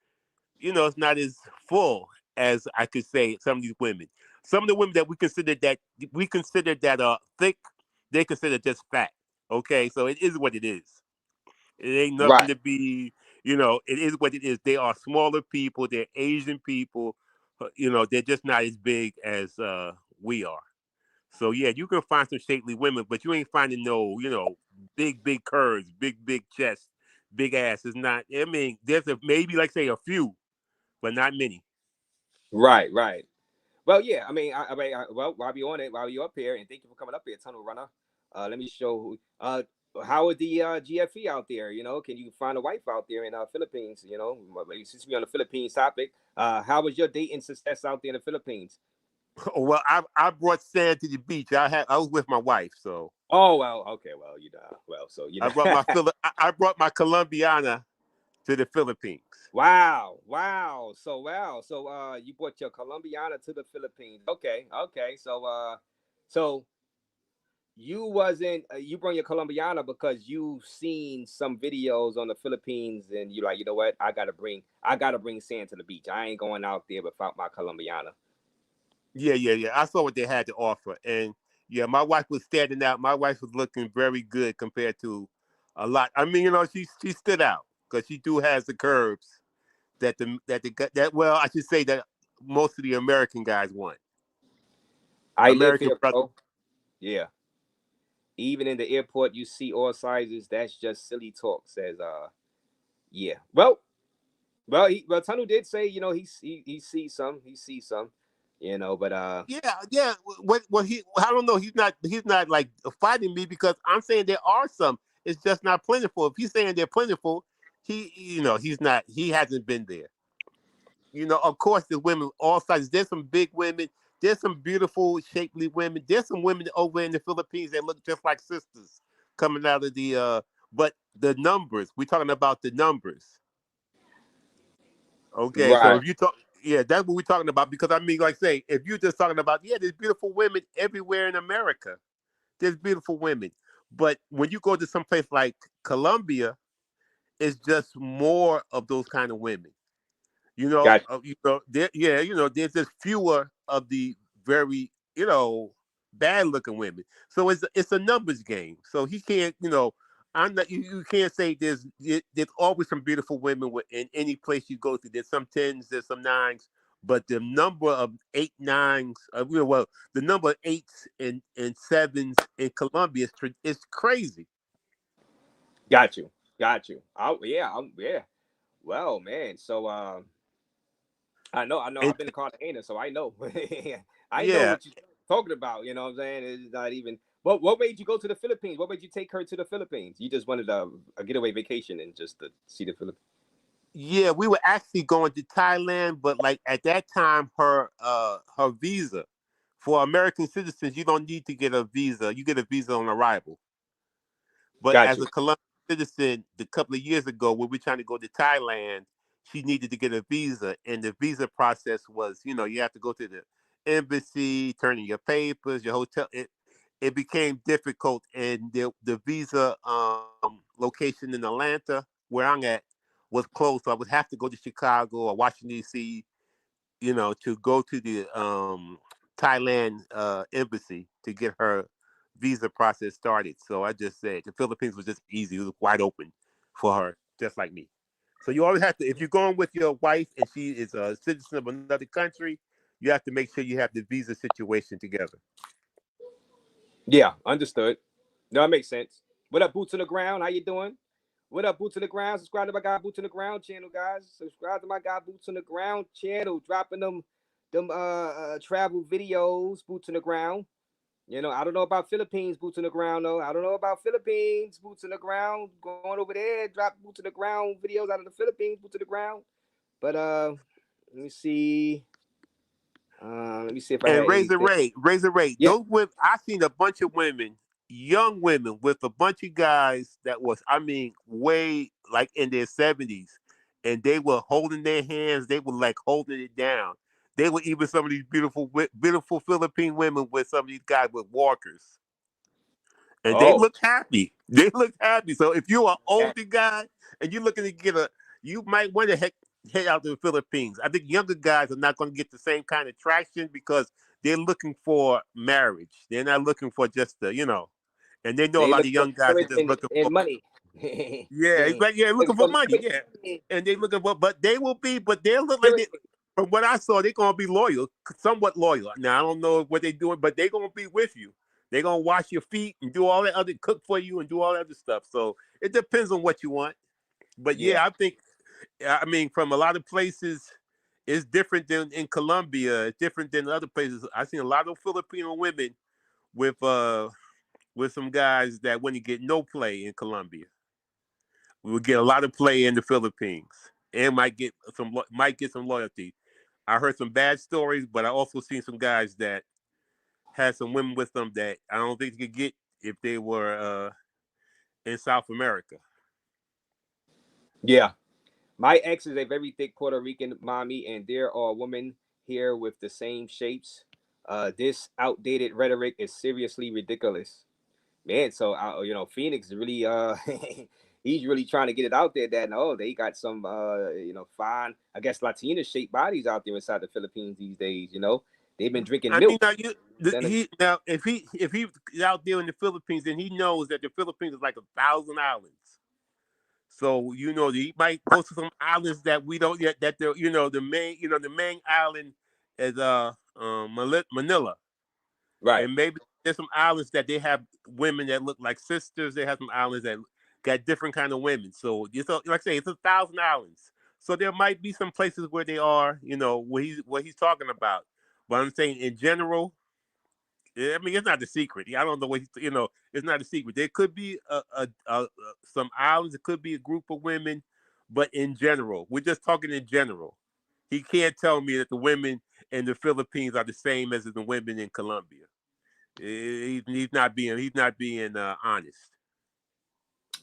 it's not as full as I could say some of these women. Some of the women that we consider that thick, they consider just fat. Okay, so it is what it is. It ain't nothing Right. to be, it is what it is. They are smaller people. They're Asian people. They're just not as big as we are. So yeah, you can find some shapely women, but you ain't finding no, big curves, big chest, big ass. It's not. I mean, there's maybe like say a few, but not many. Right. Well, yeah. I mean, well, while you're on it, while you're up here, and thank you for coming up here, Tunnel Runner. Let me show. How is the GFE out there? Can you find a wife out there in Philippines? Since we're on the Philippines topic, how was your dating success out there in the Philippines? Well, I brought sand to the beach. I was with my wife, so. Oh well, okay, well so I brought my Colombiana to the Philippines. Wow. So you brought your Colombiana to the Philippines. Okay. So you wasn't you brought your Colombiana because you've seen some videos on the Philippines and you're like, you know what, I gotta bring sand to the beach. I ain't going out there without my Colombiana. Yeah. I saw what they had to offer, and yeah, my wife was standing out. My wife was looking very good compared to a lot. I mean, she stood out because she do has the curves well, I should say that most of the American guys want. I live American here, brother. bro. Yeah. Even in the airport, you see all sizes. That's just silly talk. Says, yeah. Well, Tanu did say, he sees some, but Yeah. What he? I don't know. He's not like fighting me because I'm saying there are some. It's just not plentiful. If he's saying they're plentiful, he's not. He hasn't been there. Of course, there's women all sizes. There's some big women. There's some beautiful, shapely women. There's some women over in the Philippines that look just like sisters coming out of the. But the numbers, we're talking about the numbers. Okay, so right, if you talk, yeah, that's what we're talking about. Because I mean, like, say, if you're just talking about, yeah, there's beautiful women everywhere in America. There's beautiful women, but when you go to some place like Colombia, it's just more of those kind of women. Gotcha. There's just fewer of the very, bad looking women. So it's a numbers game. So he can't, I'm not. You can't say there's always some beautiful women in any place you go to. There's some tens, there's some nines, but the number of eight nines, the number of eights and sevens in Colombia is crazy. Got you. Got you. Yeah. Well, man. So I know. And I've been to Cartagena, so I know. I know yeah, what you're talking about. You know what I'm saying? It's not even. What made you go to the Philippines? What made you take her to the Philippines? You just wanted a getaway vacation and just to see the Philippines. yeah, we were actually going to Thailand, but like at that time, her visa for American citizens, you don't need to get a visa. You get a visa on arrival. But Got as you. a Colombian citizen, a couple of years ago, when we were trying to go to Thailand, she needed to get a visa, and the visa process was, you have to go to the embassy, turn in your papers, your hotel. It became difficult, and the visa location in Atlanta, where I'm at, was closed. So I would have to go to Chicago or Washington D.C., to go to the Thailand embassy to get her visa process started. So I just said the Philippines was just easy. It was wide open for her, just like me. So you always have to, if you're going with your wife and she is a citizen of another country, you have to make sure you have the visa situation together. Yeah, understood. No, that makes sense. What up, Boots on the Ground? How you doing? What up, Boots on the Ground? Subscribe to my guy Boots on the Ground channel, guys. Subscribe to my guy Boots on the Ground channel. Dropping them travel videos, Boots on the Ground. I don't know about Philippines boots on the ground though. I don't know about Philippines boots on the ground. Going over there, drop boots on the ground videos out of the Philippines boots on the ground. But let me see. Let me see if I And had anything. Razor Ray, Yeah. those women, I seen a bunch of women, young women, with a bunch of guys that was, I mean, way like in their 70s, and they were holding their hands. They were like holding it down. They were even some of these beautiful Philippine women with some of these guys with walkers, and they Oh, look happy. They look happy. So if you're an yeah. older guy and you're looking to you might want to head out to the Philippines. I think younger guys are not going to get the same kind of traction because they're looking for marriage. They're not looking for just and they know a They lot look of for young guys are marriage just looking and for, money. yeah, like, yeah, Looking looking for for money, marriage. yeah, and they looking for, but they will be, but they look like Seriously. from what I saw, they're gonna be loyal, somewhat loyal. Now I don't know what they're doing, but they're gonna be with you. They're gonna wash your feet and do all that other, cook for you and do all that other stuff. So it depends on what you want. But Yeah. yeah, I think, I mean, from a lot of places, it's different than in Colombia. It's different than other places. I've seen a lot of Filipino women with some guys that wouldn't get no play in Colombia. We would get a lot of play in the Philippines and might get some loyalty. I heard some bad stories, but I also seen some guys that had some women with them that I don't think they could get if they were in South America. Yeah. My ex is a very thick Puerto Rican mommy, and there are women here with the same shapes. This outdated rhetoric is seriously ridiculous, man. So Phoenix is really he's really trying to get it out there that no, they got some fine, I guess, Latina shaped bodies out there inside the Philippines these days. They've been drinking I mean, milk. now Then now if he's out there in the Philippines, then he knows that the Philippines is like 1,000 islands. So he might go to some islands that we don't yet. That the main island is Manila, right, and maybe there's some islands that they have women that look like sisters. They have some islands that got different kind of women. So like I say, it's 1,000 islands. So there might be some places where they are, what he's talking about. But I'm saying in general, I mean, it's not the secret. I don't know it's not a secret. There could be some islands. It could be a group of women, but in general, we're just talking in general. He can't tell me that the women in the Philippines are the same as the women in Colombia. He's not being honest.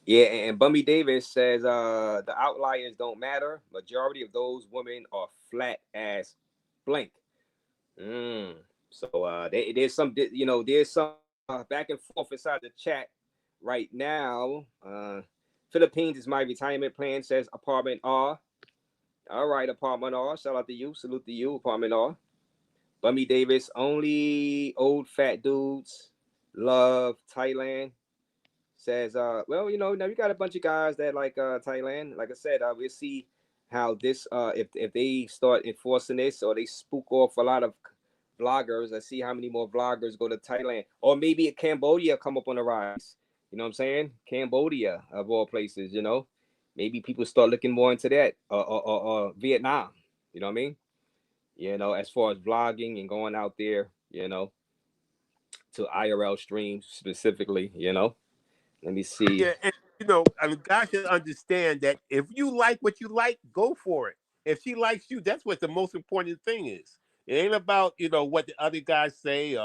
yeah. And Bummy Davis says the outliers don't matter. Majority of those women are flat as blank. Mm. So there's some back and forth inside the chat right now. Philippines is my retirement plan, says Apartment R. All right, Apartment R. Shout out to you. Salute to you, Apartment R. Bummy Davis, only old fat dudes love Thailand. Says, well, now you got a bunch of guys that like Thailand. Like I said, we'll see how this, if they start enforcing this or they spook off a lot of vloggers. Let's see how many more vloggers go to Thailand, or maybe Cambodia come up on the rise. You know what I'm saying? Cambodia of all places. Maybe people start looking more into that, or Vietnam. You know what I mean? As far as vlogging and going out there, to IRL streams specifically. Let me see. Yeah, and a guy should understand that if you like what you like, go for it. If she likes you, that's what the most important thing is. It ain't about what the other guys say.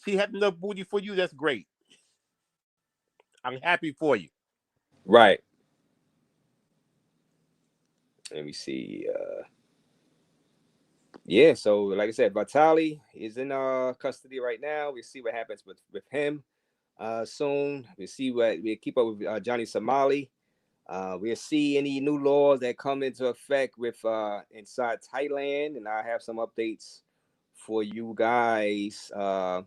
She had enough booty for you. That's great. I'm happy for you. Right. Let me see. Yeah, so like I said, Vitali is in custody right now. We'll see what happens with him soon. We'll keep up with Johnny Somali. We'll see any new laws that come into effect with inside Thailand, and I have some updates for you guys. Over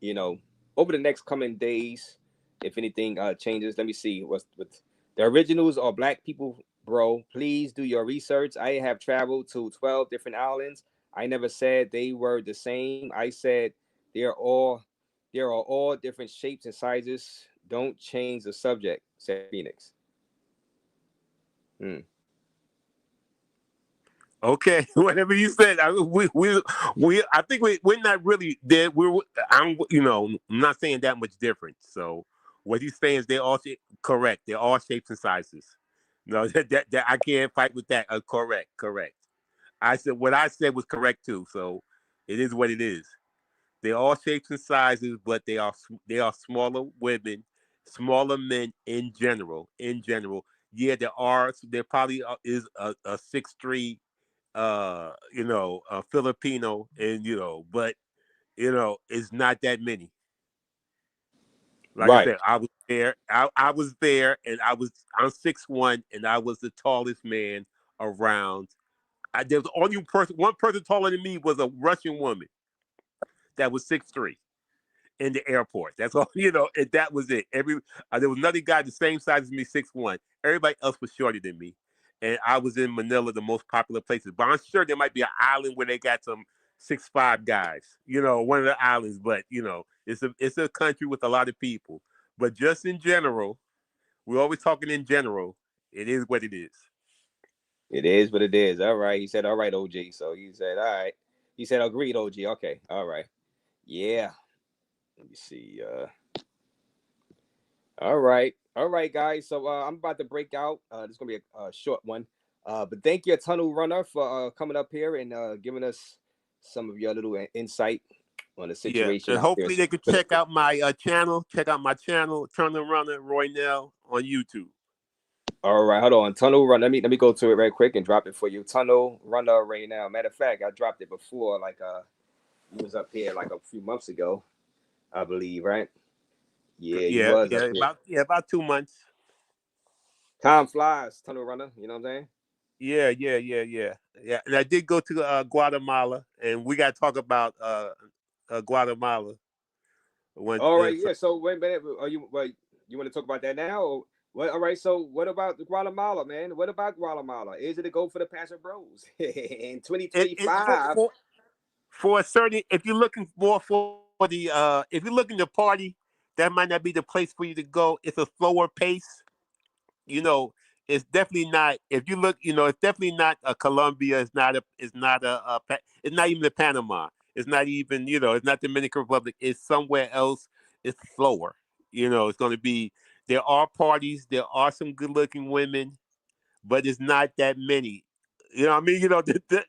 the next coming days, if anything changes. Let me see what's with the originals are black people, bro. Please do your research. I have traveled to 12 different islands. I never said they were the same. I said there are all different shapes and sizes. Don't change the subject, said Phoenix. Okay, whatever you said. I think we're not really there. I'm not saying that much different. So what he's saying is they're all correct. They're all shapes and sizes. No, that I can't fight with that. Correct. I said what I said was correct too. So it is what it is. They're all shapes and sizes, but they are smaller women, smaller men in general. Yeah, there probably is a 6'3" a Filipino, and but it's not that many. Like I Right. said, I was there. I was there, and I'm 6'1", and I was the tallest man around. There was only one person taller than me was a Russian woman that was 6'3" in the airport. That's all, and that was it. There was another guy the same size as me, 6'1". Everybody else was shorter than me. And I was in Manila, the most popular places. But I'm sure there might be an island where they got some 6'5" guys, one of the islands. But, it's a country with a lot of people. But just in general, we're always talking in general. It is what it is. It is what it is. All right. He said, all right, OG. So he said, all right. He said, agreed, OG. Okay. All right. Yeah. Let me see. All right. All right, guys. So I'm about to break out. This is going to be a short one. But thank you, Tunnel Runner, for coming up here and giving us some of your little insight on the Yeah, situation and out hopefully they could check out my channel. Check out my channel, Turn the Runner Roy Nell on YouTube. All right, hold on. Tunnel Run. Let me go to it right quick and drop it for you. Tunnel Runner right now. Matter of fact, I dropped it before. Like he was up here like a few months ago, I believe, right? Yeah, he was up here. About 2 months. Time flies, Tunnel Runner. You know what I'm saying? Yeah. And I did go to Guatemala, and we got to talk about Guatemala. All right, yeah. So wait a minute. Are you want to talk about that now? Or what? All right. So what about Guatemala, man? What about Guatemala? Is it a go for the Passion Bros in 2025? For a certain, if you're looking more for the, if you're looking to party, that might not be the place for you to go. It's a slower pace. You know, it's definitely not. If you look, it's definitely not a Colombia. It's not even the Panama. It's not even, it's not Dominican Republic. It's somewhere else. It's slower. It's going to be. There are parties. There are some good-looking women, but it's not that many. You know what I mean?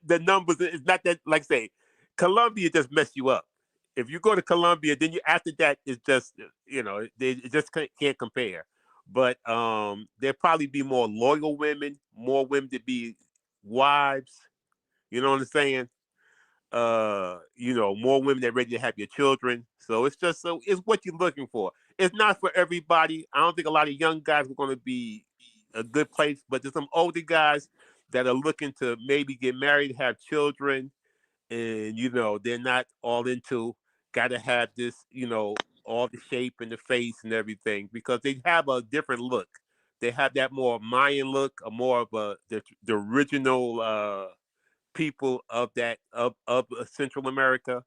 The numbers. It's not that. Like say, Colombia just mess you up. If you go to Colombia, then after that, it's just they just can't compare. But there'll probably be more loyal women, more women to be wives. You know what I'm saying? More women that are ready to have your children. So it's what you're looking for. it's not for everybody. I don't think a lot of young guys are going to be a good place, but there's some older guys that are looking to maybe get married, have children, and they're not all into got to have this, all the shape and the face and everything, because they have a different look. They have that more Mayan look, a more of the original people of that of Central America.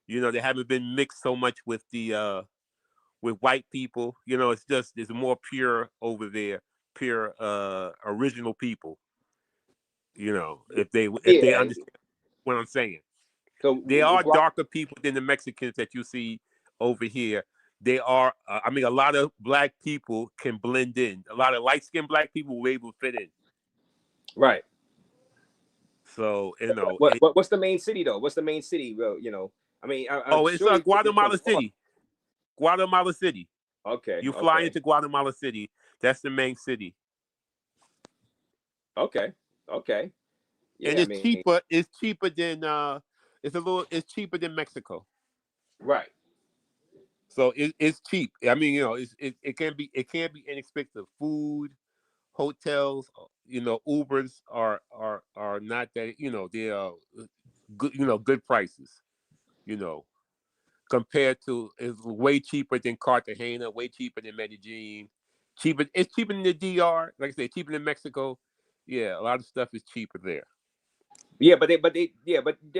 They haven't been mixed so much with the with white people. It's more pure over there, pure original people. If they Yeah. understand what I'm saying. So They are darker people than the Mexicans that you see over here. They are, a lot of black people can blend in. A lot of light-skinned black people will be able to fit in. right. So, What's the main city though? What's the main city? Well, I'm it's sure Guatemala City. Guatemala City. Okay. You fly into Guatemala City. That's the main city. Okay. Yeah, And it's cheaper. It's cheaper than it's cheaper than Mexico. right. So it's cheap. It can be inexpensive. Food, hotels, Ubers are not that, they are good, good prices, compared to, it's way cheaper than Cartagena, way cheaper than Medellin. It's cheaper than the DR, like I said, cheaper than Mexico. Yeah, a lot of stuff is cheaper there. Yeah, but they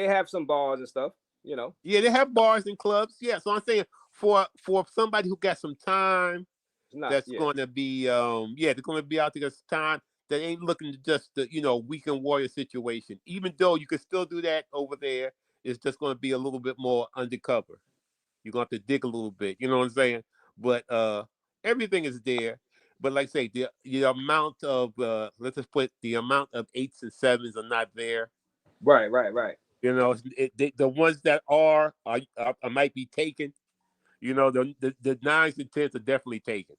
have some bars and stuff, Yeah, they have bars and clubs. Yeah, so I'm saying for somebody who got some time, that's going to be they're going to be out there this time, that ain't looking to just the weekend warrior situation. Even though you can still do that over there, it's just going to be a little bit more undercover. You're going to have to dig a little bit. You know what I'm saying? But everything is there. But like I say, the amount of let's just put the amount of 8s and 7s are not there. Right. The ones that are might be taken. The 9s and 10s are definitely taken.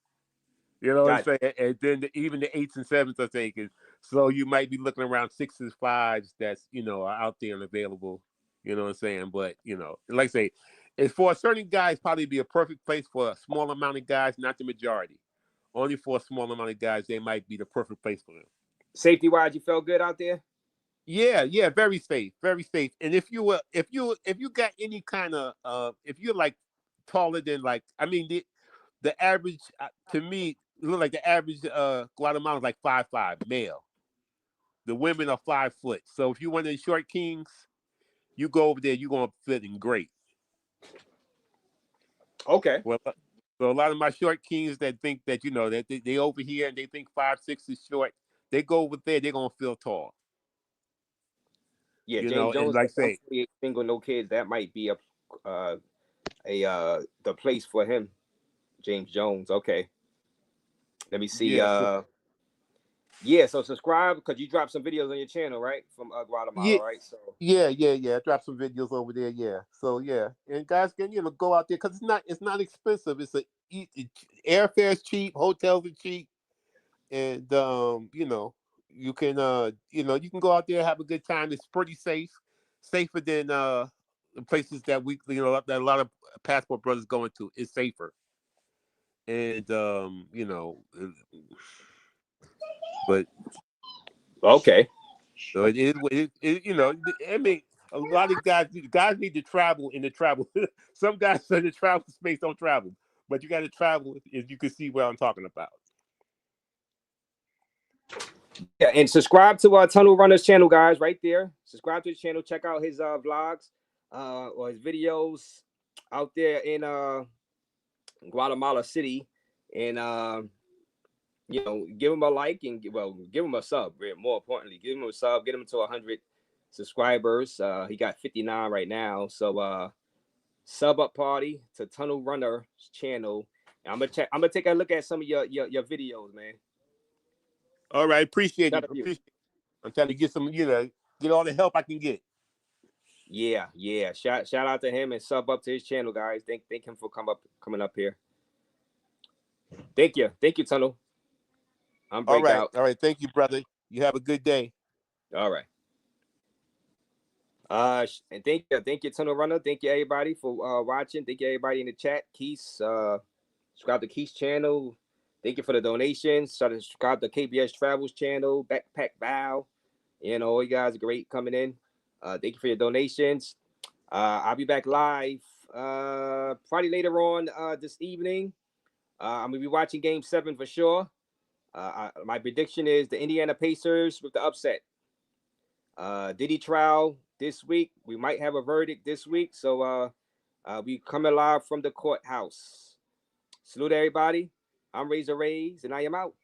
You know what I'm saying? And then even the 8s and 7s are taken. So you might be looking around 6s, 5s that's, are out there and available. You know what I'm saying? But, like I say, it's for a certain guys, probably be a perfect place for a small amount of guys, not the majority. Only for a small amount of guys, they might be the perfect place for them. Safety wise, you felt good out there? Yeah, very safe, very safe. And if you got any kind of if you're like taller than, like, the average, to me, look like the average Guatemala is like 5'5" male. The women are 5 foot. So if you one of the short kings, you go over there, you're gonna fit in great. Okay. Well, so a lot of my short kings that think that that they over here and they think 5'6" is short, they go over there, they're gonna feel tall. Yeah, James Jones, and like say, single, no kids. That might be the place for him. James Jones. Okay. Let me see. So subscribe, because you dropped some videos on your channel, right? From Guatemala, right? So yeah. I dropped some videos over there. Yeah. So yeah, and guys can go out there, because it's not expensive. Airfare is cheap, hotels are cheap, and you can you can go out there, have a good time. It's pretty safe, safer than the places that that a lot of passport brothers go into. It's safer, and but okay. so it is. A lot of guys need to travel in the travel. Some guys in the travel space don't travel, but you got to travel if you can see what I'm talking about. Yeah, and subscribe to Tunnel Runner's channel, guys, right there. Subscribe to his channel. Check out his vlogs or his videos out there in Guatemala City, and give him a like, and give him a sub. More importantly, give him a sub. Get him to 100 subscribers. He got 59 right now. So sub up party to Tunnel Runner's channel. And I'm gonna take a look at some of your videos, man. All right, appreciate it. I'm trying to get some, get all the help I can get. Yeah. Shout out to him and sub up to his channel, guys. Thank him for coming up here. Thank you, Tunnel. I'm break out. All right. Thank you, brother. You have a good day. All right. And thank you, Tunnel Runner. Thank you, everybody, for watching. Thank you, everybody in the chat. Keith, Subscribe to Keith's channel. Thank you for the donations. Subscribe to KBS Travels channel. Backpack Bow. You know, you guys are great coming in. Thank you for your donations. I'll be back live probably later on this evening. I'm gonna be watching Game 7 for sure. My prediction is the Indiana Pacers with the upset. Diddy trial this week. We might have a verdict this week. So we coming live from the courthouse. Salute everybody. I'm Raze, and I am out.